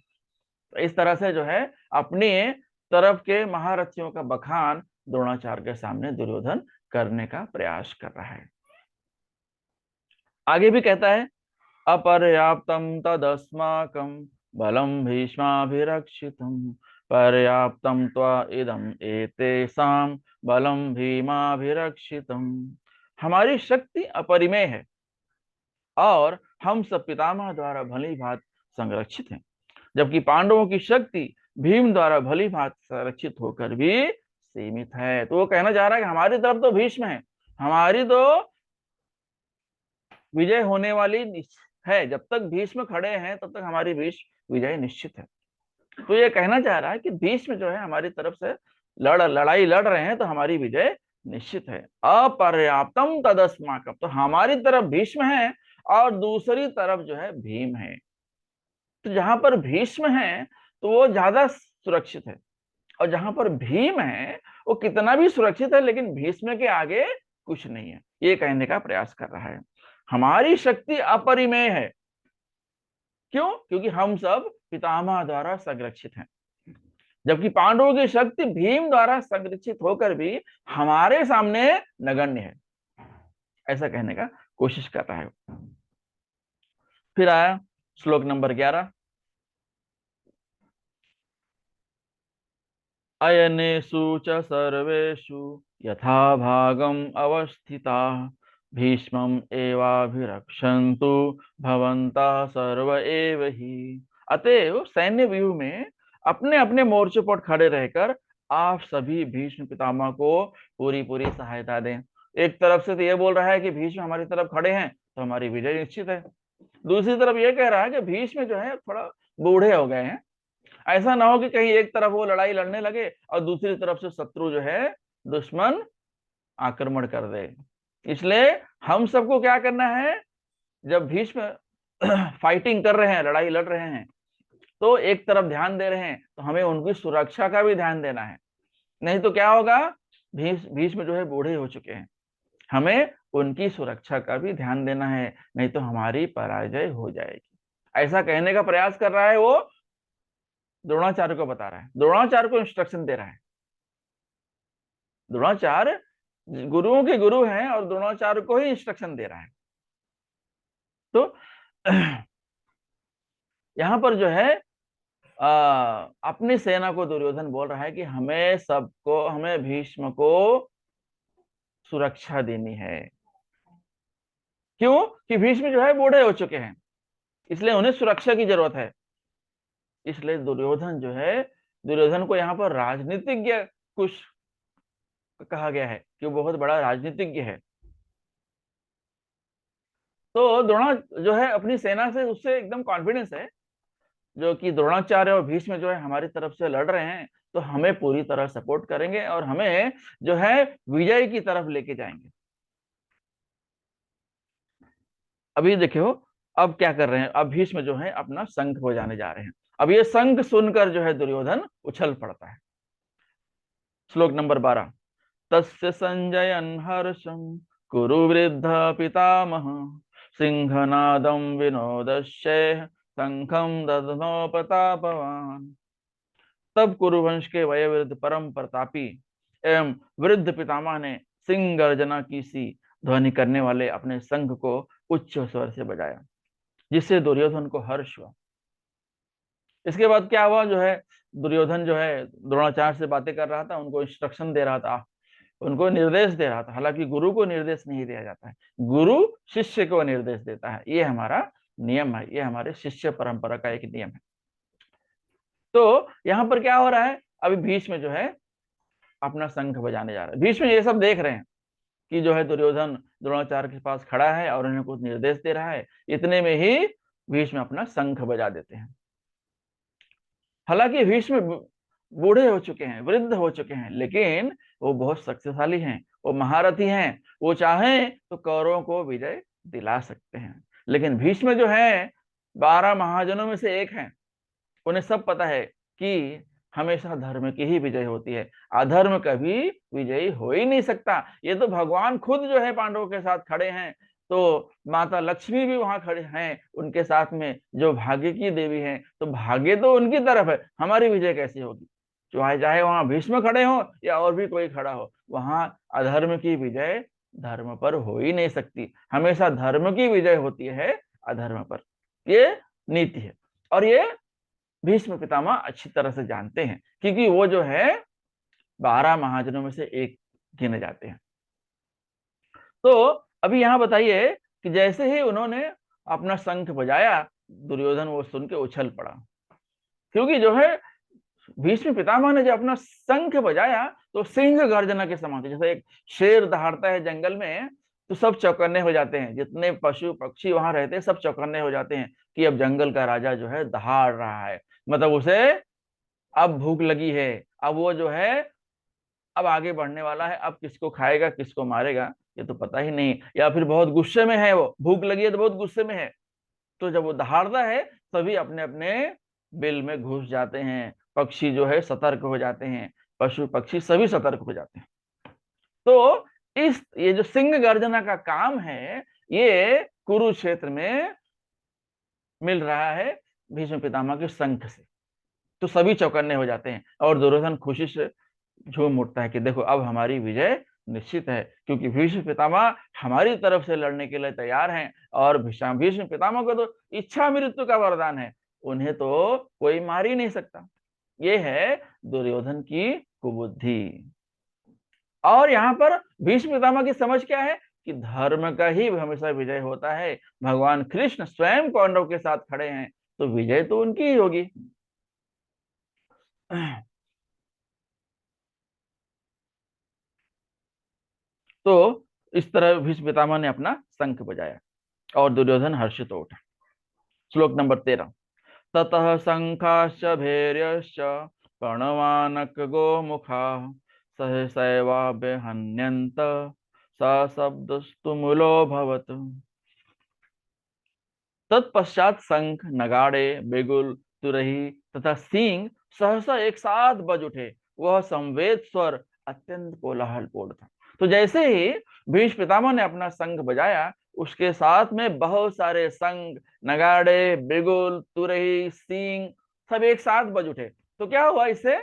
तो इस तरह से जो है अपनी तरफ के महारथियों का बखान द्रोणाचार्य के सामने दुर्योधन करने का प्रयास कर रहा है। आगे भी कहता है, अपर्याप्तम तदस्माकं बलम भीष्माभिरक्षितम पर्याप्तम त्वा इदम एतेषां बलम भीमाभिरक्षितम। हमारी शक्ति अपरिमेय है और हम सब पितामह द्वारा भली भांति संरक्षित हैं, जबकि पांडवों की शक्ति भीम द्वारा भली भांति संरक्षित होकर भी सीमित है। तो वो कहना चाह रहा है कि हमारी तरफ तो भीष्म है, हमारी तो विजय होने वाली है, जब तक भीष्म खड़े हैं तब तक हमारी भीष्म विजय निश्चित है। तो ये कहना चाह रहा है कि भीष्म जो है हमारी तरफ से लड़ाई लड़ रहे हैं तो हमारी विजय निश्चित है। अपर्याप्तम तदस्माकम, तो हमारी तरफ भीष्म है और दूसरी तरफ जो है भीम है। तो जहां पर भीष्म है तो वो ज्यादा सुरक्षित है, और जहां पर भीम है वो कितना भी सुरक्षित है लेकिन भीष्म के आगे कुछ नहीं है, ये कहने का प्रयास कर रहा है। हमारी शक्ति अपरिमेय है, क्यों? क्योंकि हम सब पितामह द्वारा संरक्षित हैं, जबकि पांडवों की शक्ति भीम द्वारा संरक्षित होकर भी हमारे सामने नगण्य है, ऐसा कहने का कोशिश कर रहा है। फिर आया श्लोक नंबर 11, अयनेषु च सर्वेषु यथा भागम अवस्थिताः भीष्मम् एवाभिरक्षन्तु भवन्तः सर्व एव ही। अतएव सैन्य व्यूह में अपने अपने मोर्चों पर खड़े रहकर आप सभी भीष्म पितामह को पूरी पूरी सहायता दें। एक तरफ से तो ये बोल रहा है कि भीष्म हमारी तरफ खड़े हैं तो हमारी विजय निश्चित है, दूसरी तरफ ये कह रहा है कि भीष्म जो है थोड़ा बूढ़े हो गए हैं, ऐसा ना हो कि कहीं एक तरफ वो लड़ाई लड़ने लगे और दूसरी तरफ से शत्रु जो है दुश्मन आक्रमण कर दे। इसलिए हम सबको क्या करना है, जब भीष्म फाइटिंग कर रहे हैं, लड़ाई लड़ रहे हैं, तो एक तरफ ध्यान दे रहे हैं तो हमें उनकी सुरक्षा का भी ध्यान देना है। नहीं तो क्या होगा, भीष्म जो है बूढ़े हो चुके हैं, हमें उनकी सुरक्षा का भी ध्यान देना है, नहीं तो हमारी पराजय हो जाएगी। ऐसा कहने का प्रयास कर रहा है वो, द्रोणाचार्य को बता रहा है, द्रोणाचार्य को इंस्ट्रक्शन दे रहा है। द्रोणाचार्य गुरुओं के गुरु हैं और द्रोणाचार्य को ही इंस्ट्रक्शन दे रहा है। तो यहां पर जो है अपनी सेना को दुर्योधन बोल रहा है कि हमें भीष्म को सुरक्षा देनी है। क्यों? कि भीष्म जो है बूढ़े हो चुके हैं, इसलिए उन्हें सुरक्षा की जरूरत है। इसलिए दुर्योधन को यहाँ पर राजनीतिज्ञ कुछ कहा गया है कि वो बहुत बड़ा राजनीतिज्ञ है। तो द्रोणा जो है अपनी सेना से उससे एकदम कॉन्फिडेंस है, जो कि द्रोणाचार्य और भीष्म जो है हमारी तरफ से लड़ रहे हैं तो हमें पूरी तरह सपोर्ट करेंगे और हमें जो है विजय की तरफ लेके जाएंगे। अभी देखो अब क्या कर रहे हैं, अब भीष्म जो है अपना शंख बजाने जा रहे हैं। अब ये शंख सुनकर जो है दुर्योधन उछल पड़ता है। श्लोक नंबर 12, तस्य संजयन् हर्षं कुरु वृद्ध पितामह सिंहनादं विनोदस्य शंखं दध्नो प्रतापवान। तब कुरुवंश के वयोवृद्ध परम प्रतापी एवं वृद्ध पितामह ने सिंह गर्जना की सी ध्वनि करने वाले अपने शंख को उच्च स्वर से बजाया, जिससे दुर्योधन को हर्ष हुआ। इसके बाद क्या हुआ, जो है दुर्योधन जो है द्रोणाचार्य से बातें कर रहा था, उनको इंस्ट्रक्शन दे रहा था, उनको निर्देश दे रहा था। हालांकि गुरु को निर्देश नहीं दिया जाता है, गुरु शिष्य को निर्देश देता है, ये हमारा नियम है, ये हमारे शिष्य परंपरा का एक नियम है। तो यहाँ पर क्या हो रहा है, अभी भीष्म जो है अपना शंख बजाने जा रहा है। भीष्म ये सब देख रहे हैं कि जो है दुर्योधन द्रोणाचार्य के पास खड़ा है और उन्हें कुछ निर्देश दे रहा है। इतने में ही भीष्म अपना शंख बजा देते हैं। हालांकि भीष्म बूढ़े हो चुके हैं, वृद्ध हो चुके हैं, लेकिन वो बहुत शक्तिशाली हैं, वो महारथी हैं, वो चाहें तो कौरवों को विजय दिला सकते हैं। लेकिन भीष्म जो है 12 महाजनों में से एक हैं, उन्हें सब पता है कि हमेशा धर्म की ही विजय होती है, अधर्म कभी विजयी हो ही नहीं सकता। ये तो भगवान खुद जो है पांडवों के साथ खड़े हैं, तो माता लक्ष्मी भी वहां खड़े हैं उनके साथ में, जो भाग्य की देवी हैं, तो भाग्य तो उनकी तरफ है, हमारी विजय कैसी होगी? चाहे चाहे वहां भीष्म खड़े हो या और भी कोई खड़ा हो, वहां अधर्म की विजय धर्म पर हो ही नहीं सकती। हमेशा धर्म की विजय होती है अधर्म पर, ये नीति है। और ये भीष्म पितामह अच्छी तरह से जानते हैं, क्योंकि वो जो है 12 महाजनों में से एक गिने जाते हैं। तो अभी यहां बताइए कि जैसे ही उन्होंने अपना शंख बजाया, दुर्योधन वो सुन के उछल पड़ा, क्योंकि जो है भीष्म पितामह ने जब अपना शंख बजाया तो सिंह गर्जना के समान, जैसे एक शेर दहाड़ता है जंगल में तो सब चौकन्ने हो जाते हैं, जितने पशु पक्षी वहां रहते हैं सब चौकन्ने हो जाते हैं कि अब जंगल का राजा जो है दहाड़ रहा है, मतलब उसे अब भूख लगी है, अब वो जो है अब आगे बढ़ने वाला है, अब किसको खाएगा किसको मारेगा ये तो पता ही नहीं, या फिर बहुत गुस्से में है, वो भूख लगी है तो बहुत गुस्से में है। तो जब वो दहाड़ता है सभी अपने अपने बिल में घुस जाते हैं, पक्षी जो है सतर्क हो जाते हैं, पशु पक्षी सभी सतर्क हो जाते हैं। तो ये जो सिंह गर्जना का काम है, ये कुरुक्षेत्र में मिल रहा है भीष्म पितामह के शंख से। तो सभी चौकन्ने हो जाते हैं और दुर्योधन खुशी से झूम उठता है कि देखो अब हमारी विजय निश्चित है, क्योंकि भीष्म पितामह हमारी तरफ से लड़ने के लिए तैयार हैं, और भीष्म पितामह को तो इच्छा मृत्यु का वरदान है, उन्हें तो कोई मार ही नहीं सकता। ये है दुर्योधन की कुबुद्धि। और यहाँ पर भीष्म पितामह की समझ क्या है कि धर्म का ही हमेशा विजय होता है, भगवान कृष्ण स्वयं पांडव के साथ खड़े हैं तो विजय तो उनकी ही होगी। तो इस तरह भीष्म पितामह ने अपना शंख बजाया और दुर्योधन हर्षित हो उठा। श्लोक नंबर 13। ततः शंखाश्च भैर्यश्च प्रणवानक गोमुखा सहसैवाभ्यहन्यन्त सशब्दस्तु मूलोऽभवत्। तत्पश्चात शंख नगाड़े बिगुल तुरही तथा सींग सहसा एक साथ बज उठे, वह संवेद स्वर अत्यंत कोलाहलपूर्ण था। तो जैसे ही भीष्म पितामह ने अपना शंख बजाया, उसके साथ में बहुत सारे शंख नगाड़े बिगुल तुरही सींग सब एक साथ बज उठे। तो क्या हुआ इससे,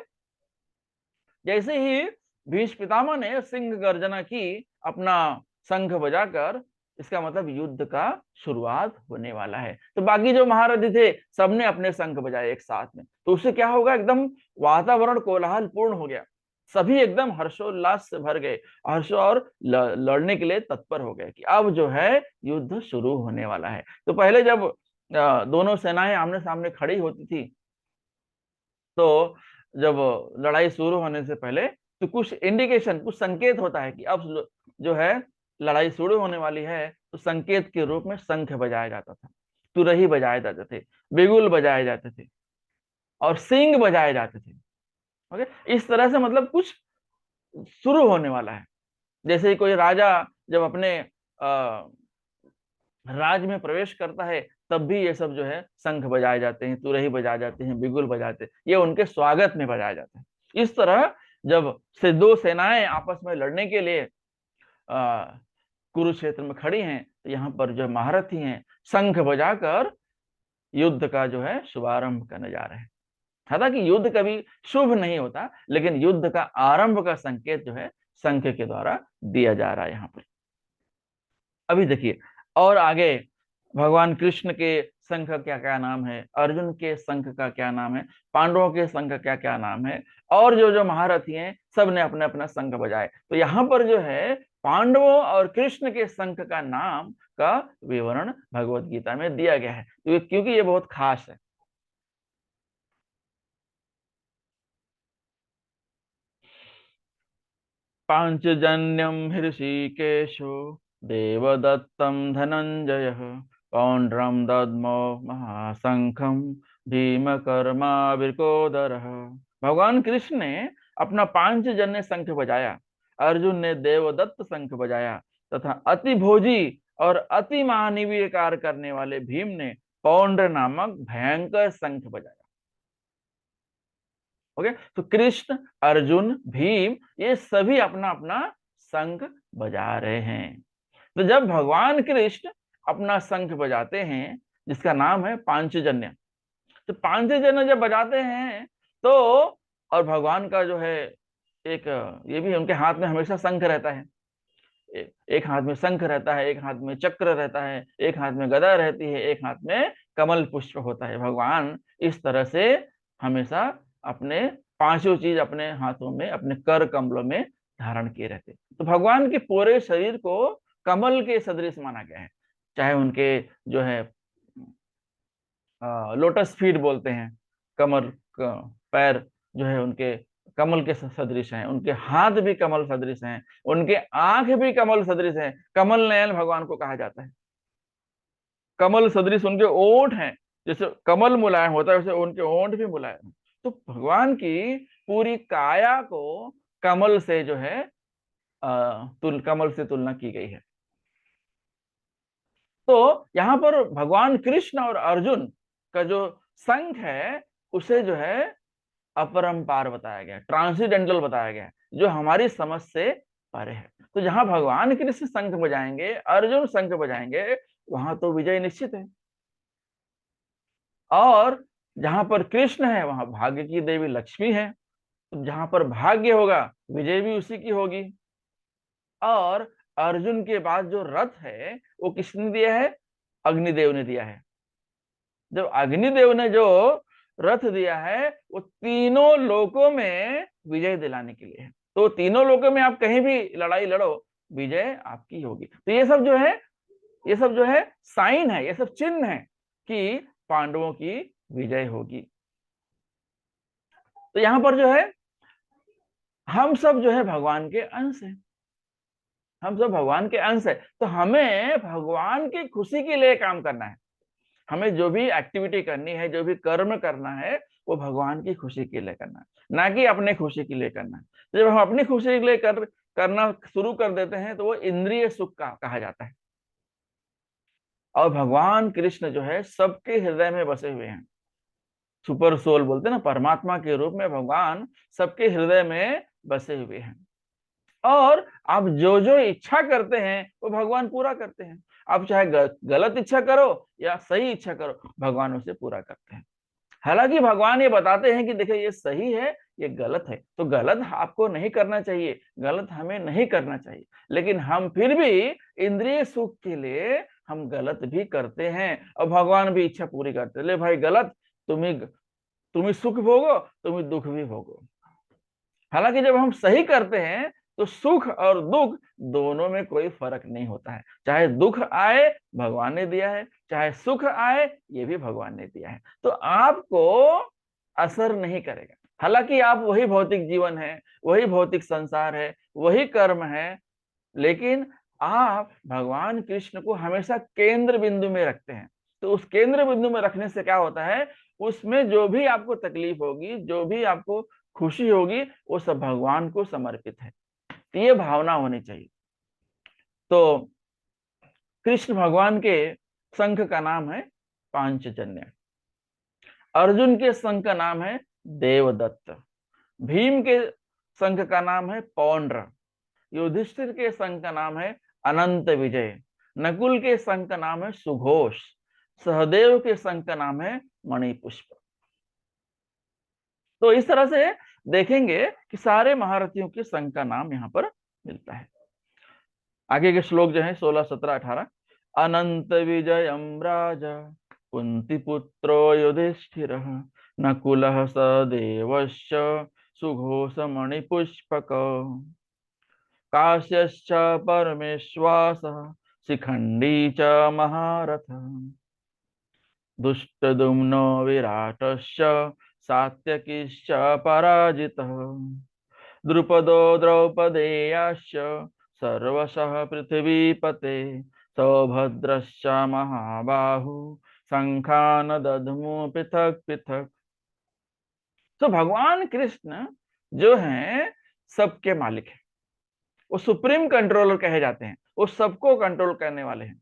जैसे ही भीष्म पितामह ने सिंह गर्जना की अपना शंख बजाकर, इसका मतलब युद्ध का शुरुआत होने वाला है। तो बाकी जो महारथी थे सबने अपने शंख बजाए एक साथ में, तो उससे क्या होगा, एकदम वातावरण कोलाहल पूर्ण हो गया, सभी एकदम हर्षोल्लास से भर गए, हर्ष और लड़ने के लिए तत्पर हो गए कि अब जो है युद्ध शुरू होने वाला है। तो पहले जब दोनों सेनाएं आमने सामने खड़ी होती थी, तो जब लड़ाई शुरू होने से पहले तो कुछ इंडिकेशन, कुछ संकेत होता है कि अब जो है लड़ाई शुरू होने वाली है, तो संकेत के रूप में शंख बजाया जाता था, तुरही बजाए जाते थे, बिगुल बजाए जाते थे और सींग बजाए जाते थे। ओके, इस तरह से मतलब कुछ शुरू होने वाला है। जैसे ही कोई राजा जब अपने राज्य में प्रवेश करता है, तब भी ये सब जो है शंख बजाए जाते हैं, तुरही बजाए जाते हैं, बिगुल बजाते हैं, ये उनके स्वागत में बजाए जाते हैं। इस तरह जब से दो सेनाएं आपस में लड़ने के लिए कुरुक्षेत्र में खड़ी हैं, तो यहाँ पर जो महारथी हैं शंख बजाकर युद्ध का जो है शुभारंभ करने जा रहे हैं। हालांकि युद्ध कभी शुभ नहीं होता, लेकिन युद्ध का आरंभ का संकेत जो है शंख के द्वारा दिया जा रहा है यहाँ पर। अभी देखिए और आगे भगवान कृष्ण के शंख का क्या क्या नाम है, अर्जुन के शंख का क्या नाम है, पांडवों के शंख का क्या क्या नाम है, और जो जो महारथी हैं सब ने अपने अपना शंख बजाए। तो यहाँ पर जो है पांडवों और कृष्ण के शंख का नाम का विवरण भगवत गीता में दिया गया है, तो क्योंकि ये बहुत खास है। पांचजन्यम हृषिकेशो देवदत्तम धनंजय पौंड्रम दद्मो महाशंखम भीमकर्माविर्कोदर। भगवान कृष्ण ने अपना पांचजन्य शंख बजाया, अर्जुन ने देवदत्त शंख बजाया तथा अति भोजी और अति महानीवीय कार्य करने वाले भीम ने पौंड्र नामक भयंकर शंख बजाया। ओके, तो कृष्ण अर्जुन भीम ये सभी अपना अपना शंख बजा रहे हैं। तो जब भगवान कृष्ण अपना शंख बजाते हैं जिसका नाम है पांचजन्य, तो पांचजन्य जब बजाते हैं तो, और भगवान का जो है एक ये भी उनके हाथ में हमेशा शंख रहता है, एक हाथ में शंख रहता है, एक हाथ में चक्र रहता है, एक हाथ में गदा रहती है, एक हाथ में कमल पुष्प होता है। भगवान इस तरह से हमेशा अपने पांचों चीज अपने हाथों में, अपने कर कमलों में धारण किए रहते। तो भगवान के पूरे शरीर को कमल के सदृश माना गया है। चाहे उनके जो है लोटस फीट बोलते हैं, कमल पैर जो है उनके कमल के सदृश हैं, उनके हाथ भी कमल सदृश हैं, उनके आंख भी कमल सदृश हैं। कमल नयन भगवान को कहा जाता है। कमल सदृश उनके ओंठ हैं, जैसे कमल मुलायम होता है वैसे उनके ओंठ भी मुलायम हैं। तो भगवान की पूरी काया को कमल से जो है कमल से तुलना की गई है। तो यहाँ पर भगवान कृष्ण और अर्जुन का जो संघ है उसे जो है अपरंपार बताया गया, ट्रांसीडेंटल बताया गया, जो हमारी समझ से परे है। तो जहां भगवान कृष्ण शंख बजाएंगे, अर्जुन शंख बजाएंगे, वहां तो विजय निश्चित है। और जहां पर कृष्ण है वहां भाग्य की देवी लक्ष्मी है। तो जहां पर भाग्य होगा विजय भी उसी की होगी। और अर्जुन के बाद जो रथ है वो किसने दिया है? अग्निदेव ने दिया है। जब अग्निदेव ने जो रथ दिया है वो तीनों लोकों में विजय दिलाने के लिए है। तो तीनों लोकों में आप कहीं भी लड़ाई लड़ो, विजय आपकी होगी। तो ये सब जो है, ये सब जो है साइन है, ये सब चिन्ह है कि पांडवों की विजय होगी। तो यहां पर जो है हम सब जो है भगवान के अंश हैं, हम सब भगवान के अंश है। तो हमें भगवान की खुशी के लिए काम करना है। हमें जो भी एक्टिविटी करनी है, जो भी कर्म करना है, वो भगवान की खुशी के लिए करना है, ना कि अपने खुशी के लिए करना है। तो जब हम अपनी खुशी के लिए करना शुरू कर देते हैं तो वो इंद्रिय सुख का कहा जाता है। और भगवान कृष्ण जो है सबके हृदय में बसे हुए हैं। सुपर सोल बोलते हैं ना, परमात्मा के रूप में भगवान सबके हृदय में बसे हुए हैं। और आप जो जो इच्छा करते हैं वो भगवान पूरा करते हैं। आप चाहे गलत इच्छा करो या सही इच्छा करो, भगवान उसे पूरा करते हैं। हालांकि भगवान ये बताते हैं कि देखिए ये सही है, ये गलत है, तो गलत आपको नहीं करना चाहिए, गलत हमें नहीं करना चाहिए। लेकिन हम फिर भी इंद्रिय सुख के लिए हम गलत भी करते हैं और भगवान भी इच्छा पूरी करते हैं। ले भाई गलत, तुम्हें सुख भोगो, तुम्हें दुख भी भोगो। हालांकि जब हम सही करते हैं तो सुख और दुख दोनों में कोई फर्क नहीं होता है। चाहे दुख आए भगवान ने दिया है, चाहे सुख आए ये भी भगवान ने दिया है, तो आपको असर नहीं करेगा। हालांकि आप वही भौतिक जीवन है, वही भौतिक संसार है, वही कर्म है, लेकिन आप भगवान कृष्ण को हमेशा केंद्र बिंदु में रखते हैं। तो उस केंद्र बिंदु में रखने से क्या होता है, उसमें जो भी आपको तकलीफ होगी, जो भी आपको खुशी होगी, वो सब भगवान को समर्पित है। तो ये भावना होनी चाहिए। तो कृष्ण भगवान के शंख का नाम है पांचजन्य, अर्जुन के शंख का नाम है देवदत्त, भीम के शंख का नाम है पौंड्र, युधिष्ठिर के शंख का नाम है अनंत विजय, नकुल के शंख का नाम है सुघोष, सहदेव के शंख का नाम है मणिपुष्प। तो इस तरह से देखेंगे कि सारे महारथियों के शंख का नाम यहाँ पर मिलता है। आगे के श्लोक जो है 16, 17, 18। अनंत विजयम राजा कुंती पुत्रो युधिष्ठिर, नकुलः सदेवश्च सुघोष मणिपुष्पक, काश्यश्च परमेश्वासः शिखंडी च महारथ, दुष्टदुम्नो विराटश्च सात्यकिश्च पराजितः, द्रुपदो द्रौपदेयाश्च सर्वशः पृथ्वीपते, सौभद्रश्च महाबाहु शंखान दध्मु पृथक पृथक। तो भगवान कृष्ण जो हैं सबके मालिक हैं, वो सुप्रीम कंट्रोलर कहे जाते हैं, वो सबको कंट्रोल करने वाले हैं।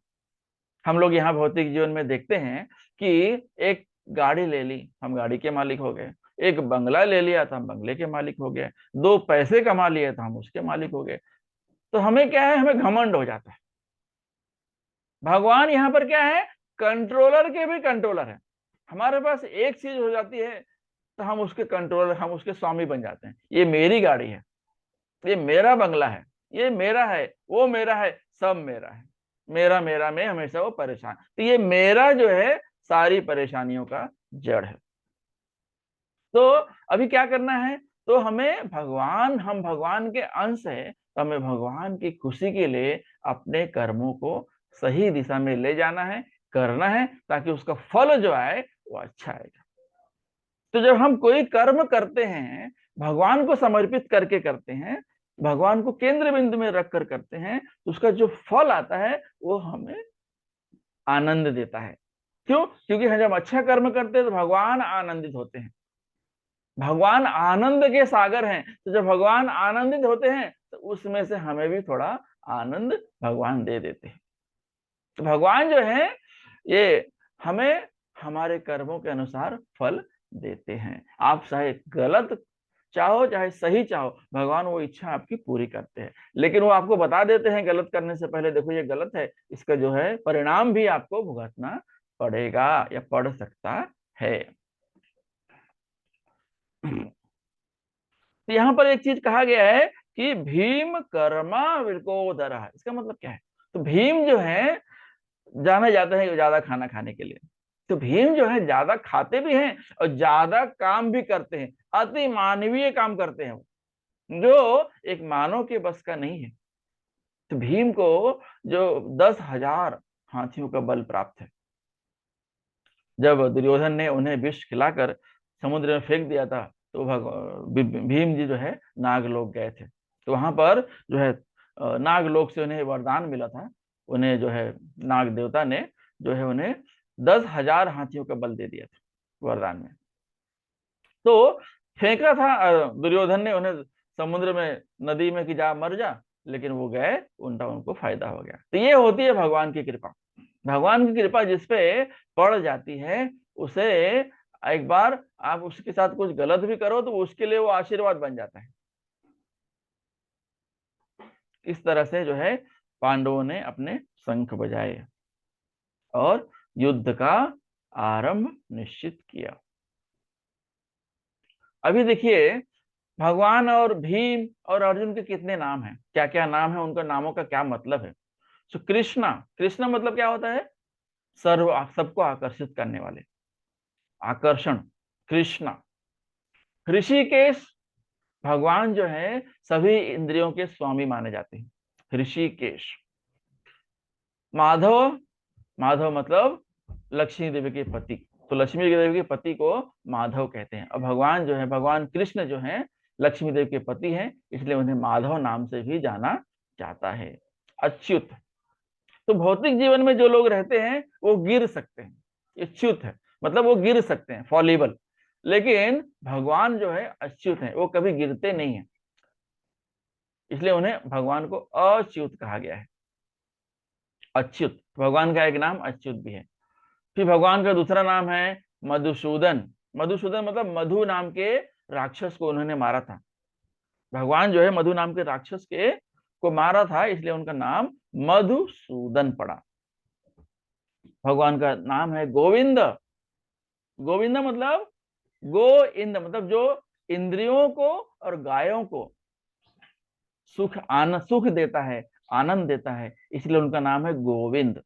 हम लोग यहाँ भौतिक जीवन में देखते हैं कि एक गाड़ी ले ली, हम गाड़ी के मालिक हो गए, एक बंगला ले लिया तो हम बंगले के मालिक हो गए, दो पैसे कमा लिए तो हम उसके मालिक हो गए। तो हमें क्या है, हमें घमंड हो जाता है। भगवान यहाँ पर क्या है, कंट्रोलर के भी कंट्रोलर है। हमारे पास एक चीज हो जाती है तो हम उसके कंट्रोलर, हम उसके स्वामी बन जाते हैं। ये मेरी गाड़ी है, ये मेरा बंगला है, ये मेरा है, वो मेरा है, सब मेरा है। मेरा मेरा में हमेशा वो परेशान, तो ये मेरा जो है सारी परेशानियों का जड़ है। तो अभी क्या करना है, तो हमें भगवान, हम भगवान के अंश है, तो हमें भगवान की खुशी के लिए अपने कर्मों को सही दिशा में ले जाना है, करना है, ताकि उसका फल जो आए वो अच्छा आएगा। तो जब हम कोई कर्म करते हैं, भगवान को समर्पित करके करते हैं, भगवान को केंद्र बिंदु में रख कर करते हैं, तो उसका जो फल आता है वो हमें आनंद देता है। क्यों? क्योंकि हम जब अच्छा कर्म करते हैं तो भगवान आनंदित होते हैं। भगवान आनंद के सागर हैं, तो जब भगवान आनंदित होते हैं तो उसमें से हमें भी थोड़ा आनंद भगवान दे देते हैं। तो भगवान जो है ये हमें हमारे कर्मों के अनुसार फल देते हैं। आप चाहे गलत चाहो चाहे सही चाहो, भगवान वो इच्छा आपकी पूरी करते हैं। लेकिन वो आपको बता देते हैं गलत करने से पहले, देखो ये गलत है, इसका जो है परिणाम भी आपको भुगतना पड़ेगा या पड़ सकता है। तो यहाँ पर एक चीज कहा गया है कि भीम कर्मा विरकोदरः, इसका मतलब क्या है? तो भीम जो है जाना जाता है ज्यादा खाना खाने के लिए, तो भीम जो है ज्यादा खाते भी हैं और ज्यादा काम भी करते हैं, अति मानवीय काम करते हैं वो, जो एक मानव के बस का नहीं है। तो भीम को जो 10,000 हाथियों का बल प्राप्त है, जब दुर्योधन ने उन्हें विष खिलाकर समुद्र में फेंक दिया था, तो भीम जी जो है नागलोक गए थे। तो वहां पर जो है नागलोक से उन्हें वरदान मिला था। उन्हें जो है नाग देवता ने जो है उन्हें 10,000 हाथियों का बल दे दिया था वरदान में। तो फेंका था दुर्योधन ने उन्हें समुद्र में, नदी में कि जा मर जा, लेकिन वो गए, उल्टा उनको फायदा हो गया। तो ये होती है भगवान की कृपा। भगवान की कृपा जिसपे पड़ जाती है, उसे एक बार आप उसके साथ कुछ गलत भी करो तो उसके लिए वो आशीर्वाद बन जाता है। इस तरह से जो है पांडवों ने अपने शंख बजाए और युद्ध का आरंभ निश्चित किया। अभी देखिए, भगवान और भीम और अर्जुन के कितने नाम हैं, क्या क्या नाम है, उनका नामों का क्या मतलब है। तो कृष्णा, कृष्णा मतलब क्या होता है? सर्व, सबको आकर्षित करने वाले, आकर्षण, कृष्णा। ऋषिकेश, भगवान जो है सभी इंद्रियों के स्वामी माने जाते हैं, ऋषिकेश। माधव, माधव मतलब लक्ष्मी देवी के पति, तो लक्ष्मी देवी के पति को माधव कहते हैं। और भगवान जो है, भगवान कृष्ण जो है लक्ष्मी देवी के पति हैं, इसलिए उन्हें माधव नाम से भी जाना जाता है। अच्युत, तो भौतिक जीवन में जो लोग रहते हैं वो गिर सकते हैं, ये च्युत है, मतलब वो गिर सकते हैं, फॉलेबल। लेकिन भगवान जो है अच्युत है, वो कभी गिरते नहीं है, इसलिए उन्हें भगवान को अच्युत कहा गया है। अच्युत, भगवान का एक नाम अच्युत भी है। फिर भगवान का दूसरा नाम है मधुसूदन। मधुसूदन मतलब मधु नाम के राक्षस को उन्होंने मारा था। भगवान जो है मधु नाम के राक्षस के को मारा था, इसलिए उनका नाम मधुसूदन पड़ा। भगवान का नाम है गोविंद। गोविंद मतलब गो इंद, मतलब जो इंद्रियों को और गायों को सुख, आनंद, सुख देता है, आनंद देता है, इसलिए उनका नाम है गोविंद।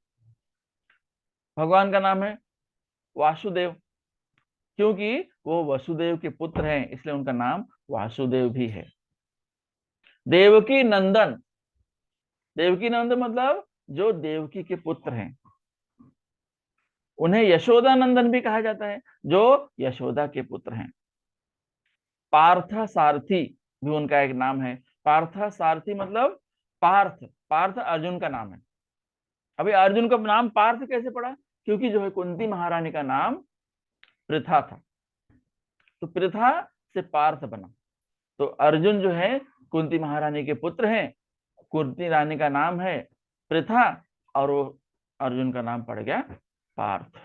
भगवान का नाम है वासुदेव, क्योंकि वो वसुदेव के पुत्र हैं, इसलिए उनका नाम वासुदेव भी है। देवकी नंदन, देवकी नंदन मतलब जो देवकी के पुत्र हैं, उन्हें यशोदा नंदन भी कहा जाता है, जो यशोदा के पुत्र हैं। पार्थ सारथी भी उनका एक नाम है। पार्थ सारथी मतलब पार्थ, पार्थ अर्जुन का नाम है। अभी अर्जुन का नाम पार्थ कैसे पड़ा? क्योंकि जो है कुंती महारानी का नाम पृथा था, तो पृथा से पार्थ बना। तो अर्जुन जो है कुंती महारानी के पुत्र हैं, कुंती रानी का नाम है पृथा, और वो अर्जुन का नाम पड़ गया पार्थ।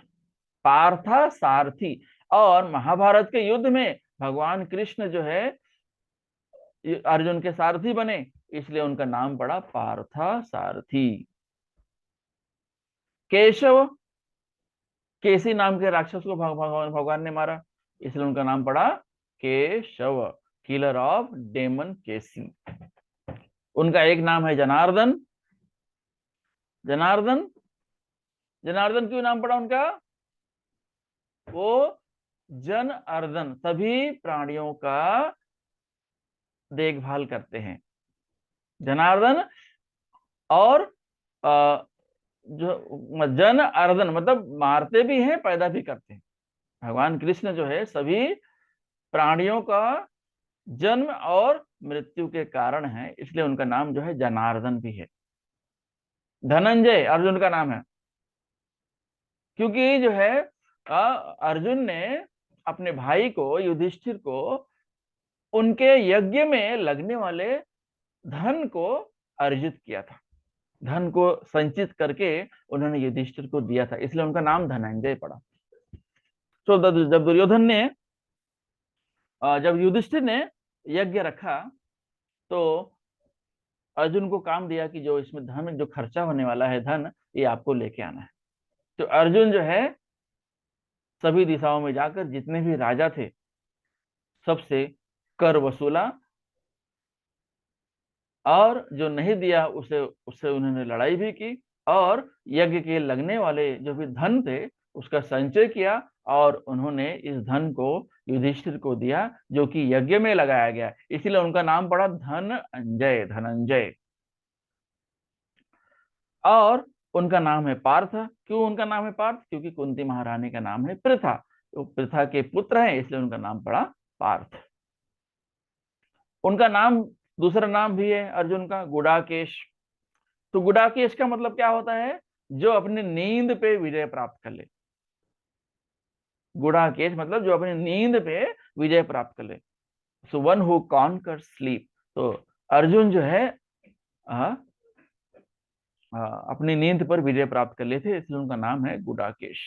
पार्थ सारथी। और महाभारत के युद्ध में भगवान कृष्ण जो है अर्जुन के सारथी बने, इसलिए उनका नाम पड़ा पार्थ सारथी। केशव, केसी नाम के राक्षस को भगवान ने मारा, इसलिए उनका नाम पड़ा केशव, किलर ऑफ डेमन केसी। उनका एक नाम है जनार्दन। जनार्दन, जनार्दन क्यों नाम पड़ा उनका? वो जन अर्दन, सभी प्राणियों का देखभाल करते हैं। जनार्दन और जो जन अर्दन मतलब मारते भी हैं, पैदा भी करते हैं। भगवान कृष्ण जो है सभी प्राणियों का जन्म और मृत्यु के कारण है, इसलिए उनका नाम जो है जनार्दन भी है। धनंजय अर्जुन का नाम है, क्योंकि जो है अर्जुन ने अपने भाई को युधिष्ठिर को उनके यज्ञ में लगने वाले धन को अर्जित किया था, धन को संचित करके उन्होंने युधिष्ठिर को दिया था, इसलिए उनका नाम धनंजय पड़ा। तो जब दुर्योधन ने जब युधिष्ठिर ने यज्ञ रखा तो अर्जुन को काम दिया कि जो इसमें धन जो खर्चा होने वाला है धन, ये आपको लेके आना है। तो अर्जुन जो है सभी दिशाओं में जाकर जितने भी राजा थे सबसे कर वसूला, और जो नहीं दिया उसे उससे उन्होंने लड़ाई भी की, और यज्ञ के लगने वाले जो भी धन थे उसका संचय किया, और उन्होंने इस धन को युधिष्ठिर को दिया जो कि यज्ञ में लगाया गया, इसीलिए उनका नाम पड़ा धनंजय, धनंजय। और उनका नाम है पार्थ। क्यों उनका नाम है पार्थ? क्योंकि कुंती महारानी का नाम है पृथा, तो पृथा के पुत्र हैं, इसलिए उनका नाम पड़ा पार्थ। उनका नाम, दूसरा नाम भी है अर्जुन का, गुडाकेश। तो गुडाकेश का मतलब क्या होता है? जो अपनी नींद पे विजय प्राप्त कर ले। गुडाकेश मतलब जो अपनी नींद पे विजय प्राप्त कर ले, so one who conquer sleep. तो अर्जुन जो है अपनी नींद पर विजय प्राप्त कर लिए थे, इसलिए उनका नाम है गुडाकेश।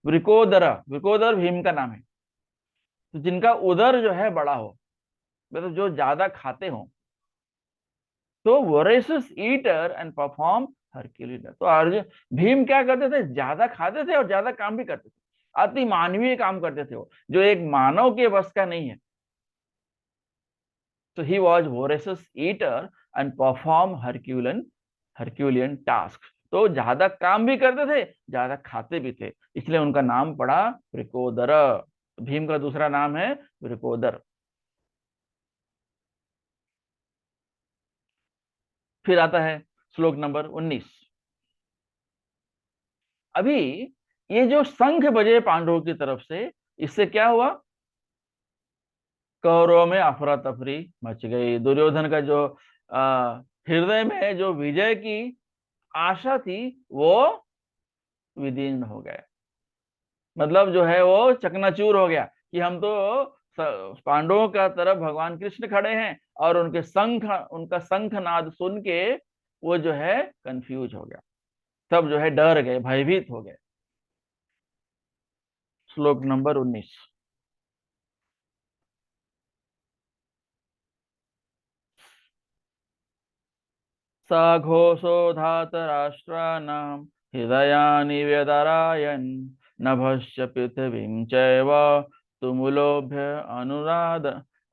वृकोदर, वृकोदर भीम का नाम है। तो जिनका उदर जो है बड़ा हो, मतलब जो ज्यादा खाते हो, तो वोरेसियस ईटर एंड परफॉर्म हरक्यूलिस। तो अर्जुन भीम क्या करते थे? ज्यादा खाते थे और ज्यादा काम भी करते थे, अति मानवीय काम करते थे वो, जो एक मानव के बस का नहीं है। तो he was voracious eater and perform Herculean task. तो ज्यादा काम भी करते थे, ज्यादा खाते भी थे, इसलिए उनका नाम पड़ा वृकोदर। भीम का दूसरा नाम है वृकोदर। फिर आता है श्लोक नंबर 19। अभी ये जो शंख बजे पांडवों की तरफ से, इससे क्या हुआ? कौरवों में अफरा तफरी मच गई। दुर्योधन का जो हृदय में जो विजय की आशा थी वो विदीर्ण हो गया, मतलब जो है वो चकनाचूर हो गया कि हम तो पांडवों का तरफ भगवान कृष्ण खड़े हैं, और उनका शंख नाद सुन के वो जो है कंफ्यूज हो गया, सब जो है डर गए, भयभीत हो गए। श्लोक नंबर 19। स घोषो धातराष्ट्राणां हृदयानि व्यदारयन् नभश्च पृथिवीं चैव तुमुलोभ्य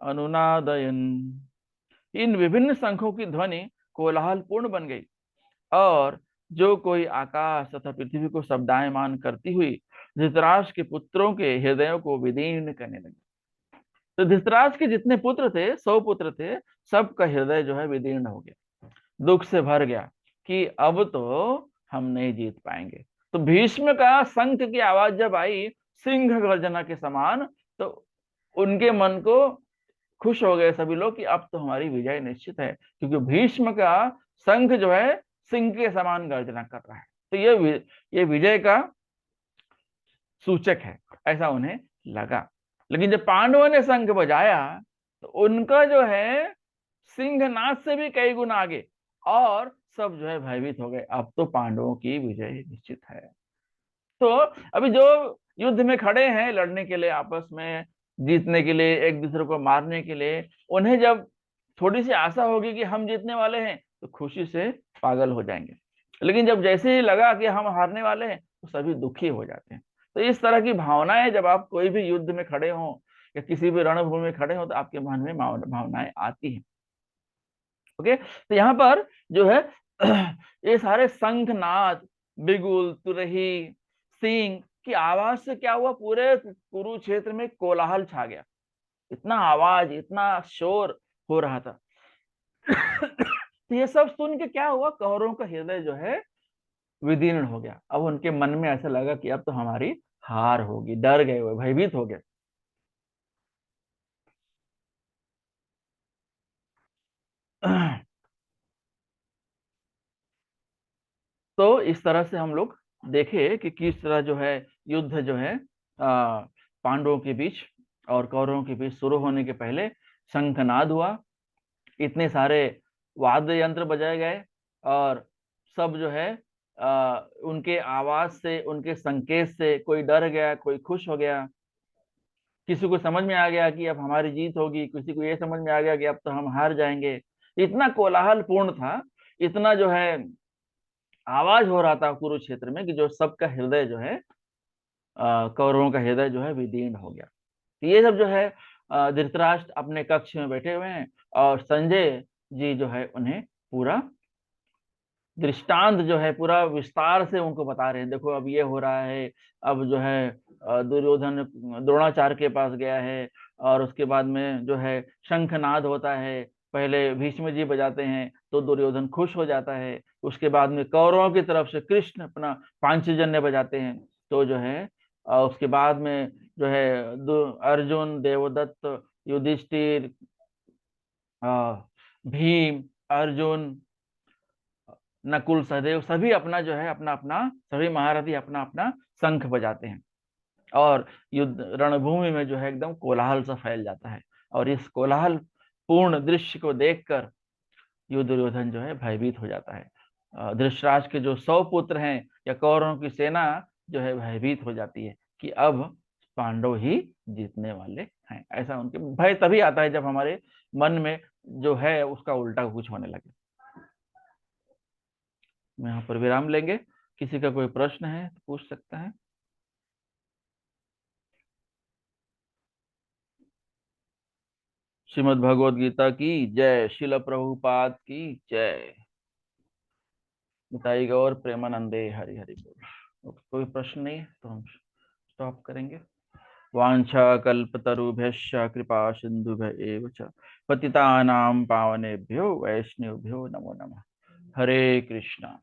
अनुनादयन्। इन विभिन्न शंखों की ध्वनि कोलाहलपूर्ण बन गई, और जो कोई आकाश तथा पृथ्वी को शब्दायमान करती हुई धृतराष्ट्र के पुत्रों के हृदयों को विदीर्ण करने लगी। तो धृतराष्ट्र के जितने पुत्र थे, 100 पुत्र थे, सबका हृदय जो है विदीर्ण हो गया, दुख से भर गया कि अब तो हम नहीं जीत पाएंगे। तो भीष्म का शंख की आवाज जब आई सिंह गर्जना के समान, तो उनके मन को खुश हो गए सभी लोग कि अब तो हमारी विजय निश्चित है, क्योंकि भीष्म का शंख जो है सिंह के समान गर्जना कर रहा है। तो ये विजय का सूचक है, ऐसा उन्हें लगा। लेकिन जब पांडवों ने शंख बजाया तो उनका जो है सिंहनाद से भी कई गुना आगे, और सब जो है भयभीत हो गए, अब तो पांडवों की विजय निश्चित है। तो अभी जो युद्ध में खड़े हैं लड़ने के लिए, आपस में जीतने के लिए, एक दूसरे को मारने के लिए, उन्हें जब थोड़ी सी आशा होगी कि हम जीतने वाले हैं, तो खुशी से पागल हो जाएंगे। लेकिन जब जैसे ही लगा कि हम हारने वाले हैं तो सभी दुखी हो जाते हैं। तो इस तरह की भावनाएं जब आप कोई भी युद्ध में खड़े हो या किसी भी रणभूमि में खड़े हो तो आपके मन में भावनाएं आती हैं। ओके, तो यहाँ पर जो है ये सारे शंखनाद, बिगुल, तुरही, सींग की आवाज से क्या हुआ, पूरे कुरुक्षेत्र में कोलाहल छा गया। इतना आवाज, इतना शोर हो रहा था। तो ये सब सुन के क्या हुआ, कौरवों का हृदय जो है विदीर्ण हो गया। अब उनके मन में ऐसा लगा कि अब तो हमारी हार होगी, डर गए, वो भयभीत हो गए। तो इस तरह से हम लोग देखे कि किस तरह जो है युद्ध जो है पांडवों के बीच और कौरवों के बीच शुरू होने के पहले शंखनाद हुआ, इतने सारे वाद्य यंत्र बजाए गए और सब जो है उनके आवाज से, उनके संकेत से कोई डर गया, कोई खुश हो गया, किसी को समझ में आ गया कि अब हमारी जीत होगी, किसी को ये समझ में आ गया कि अब तो हम हार जाएंगे। इतना कोलाहल पूर्ण था, इतना जो है आवाज हो रहा था कुरुक्षेत्र में कि जो सबका हृदय जो है कौरवों का हृदय जो है विदीर्ण हो गया। तो ये सब जो है धृतराष्ट्र अपने कक्ष में बैठे हुए हैं और संजय जी जो है उन्हें पूरा दृष्टांत जो है पूरा विस्तार से उनको बता रहे हैं। देखो अब ये हो रहा है, अब जो है दुर्योधन द्रोणाचार्य के पास गया है और उसके बाद में जो है शंखनाद होता है, पहले भीष्म जी बजाते हैं तो दुर्योधन खुश हो जाता है, उसके बाद में कौरवों की तरफ से कृष्ण अपना पांचजन्य बजाते हैं तो जो है उसके बाद में जो है अर्जुन, देवदत्त, युधिष्ठिर, भीम, अर्जुन, नकुल, सहदेव सभी अपना जो है अपना अपना, सभी महारथी अपना अपना शंख बजाते हैं और युद्ध रणभूमि में जो है एकदम कोलाहल सा फैल जाता है। और इस कोलाहल पूर्ण दृश्य को देखकर दुर्योधन जो है भयभीत हो जाता है। धृतराष्ट्र के जो 100 पुत्र हैं या कौरवों की सेना जो है भयभीत हो जाती है कि अब पांडव ही जीतने वाले हैं। ऐसा उनके भय तभी आता है जब हमारे मन में जो है उसका उल्टा कुछ होने लगे। यहाँ पर विराम लेंगे। किसी का कोई प्रश्न है तो पूछ सकता है। श्रीमद् भगवद गीता की जय। शिल प्रभुपाद की जय। निताई गौर प्रेमानंदे हरि हरि बोल। कोई प्रश्न नहीं है तो हम स्टॉप करेंगे। वांछा कल्पतरुभ्यश्च कृपा सिंधुभ्य एव च पतितानां पावनेभ्यो वैष्णवेभ्यो नमो नमः। हरे कृष्णा।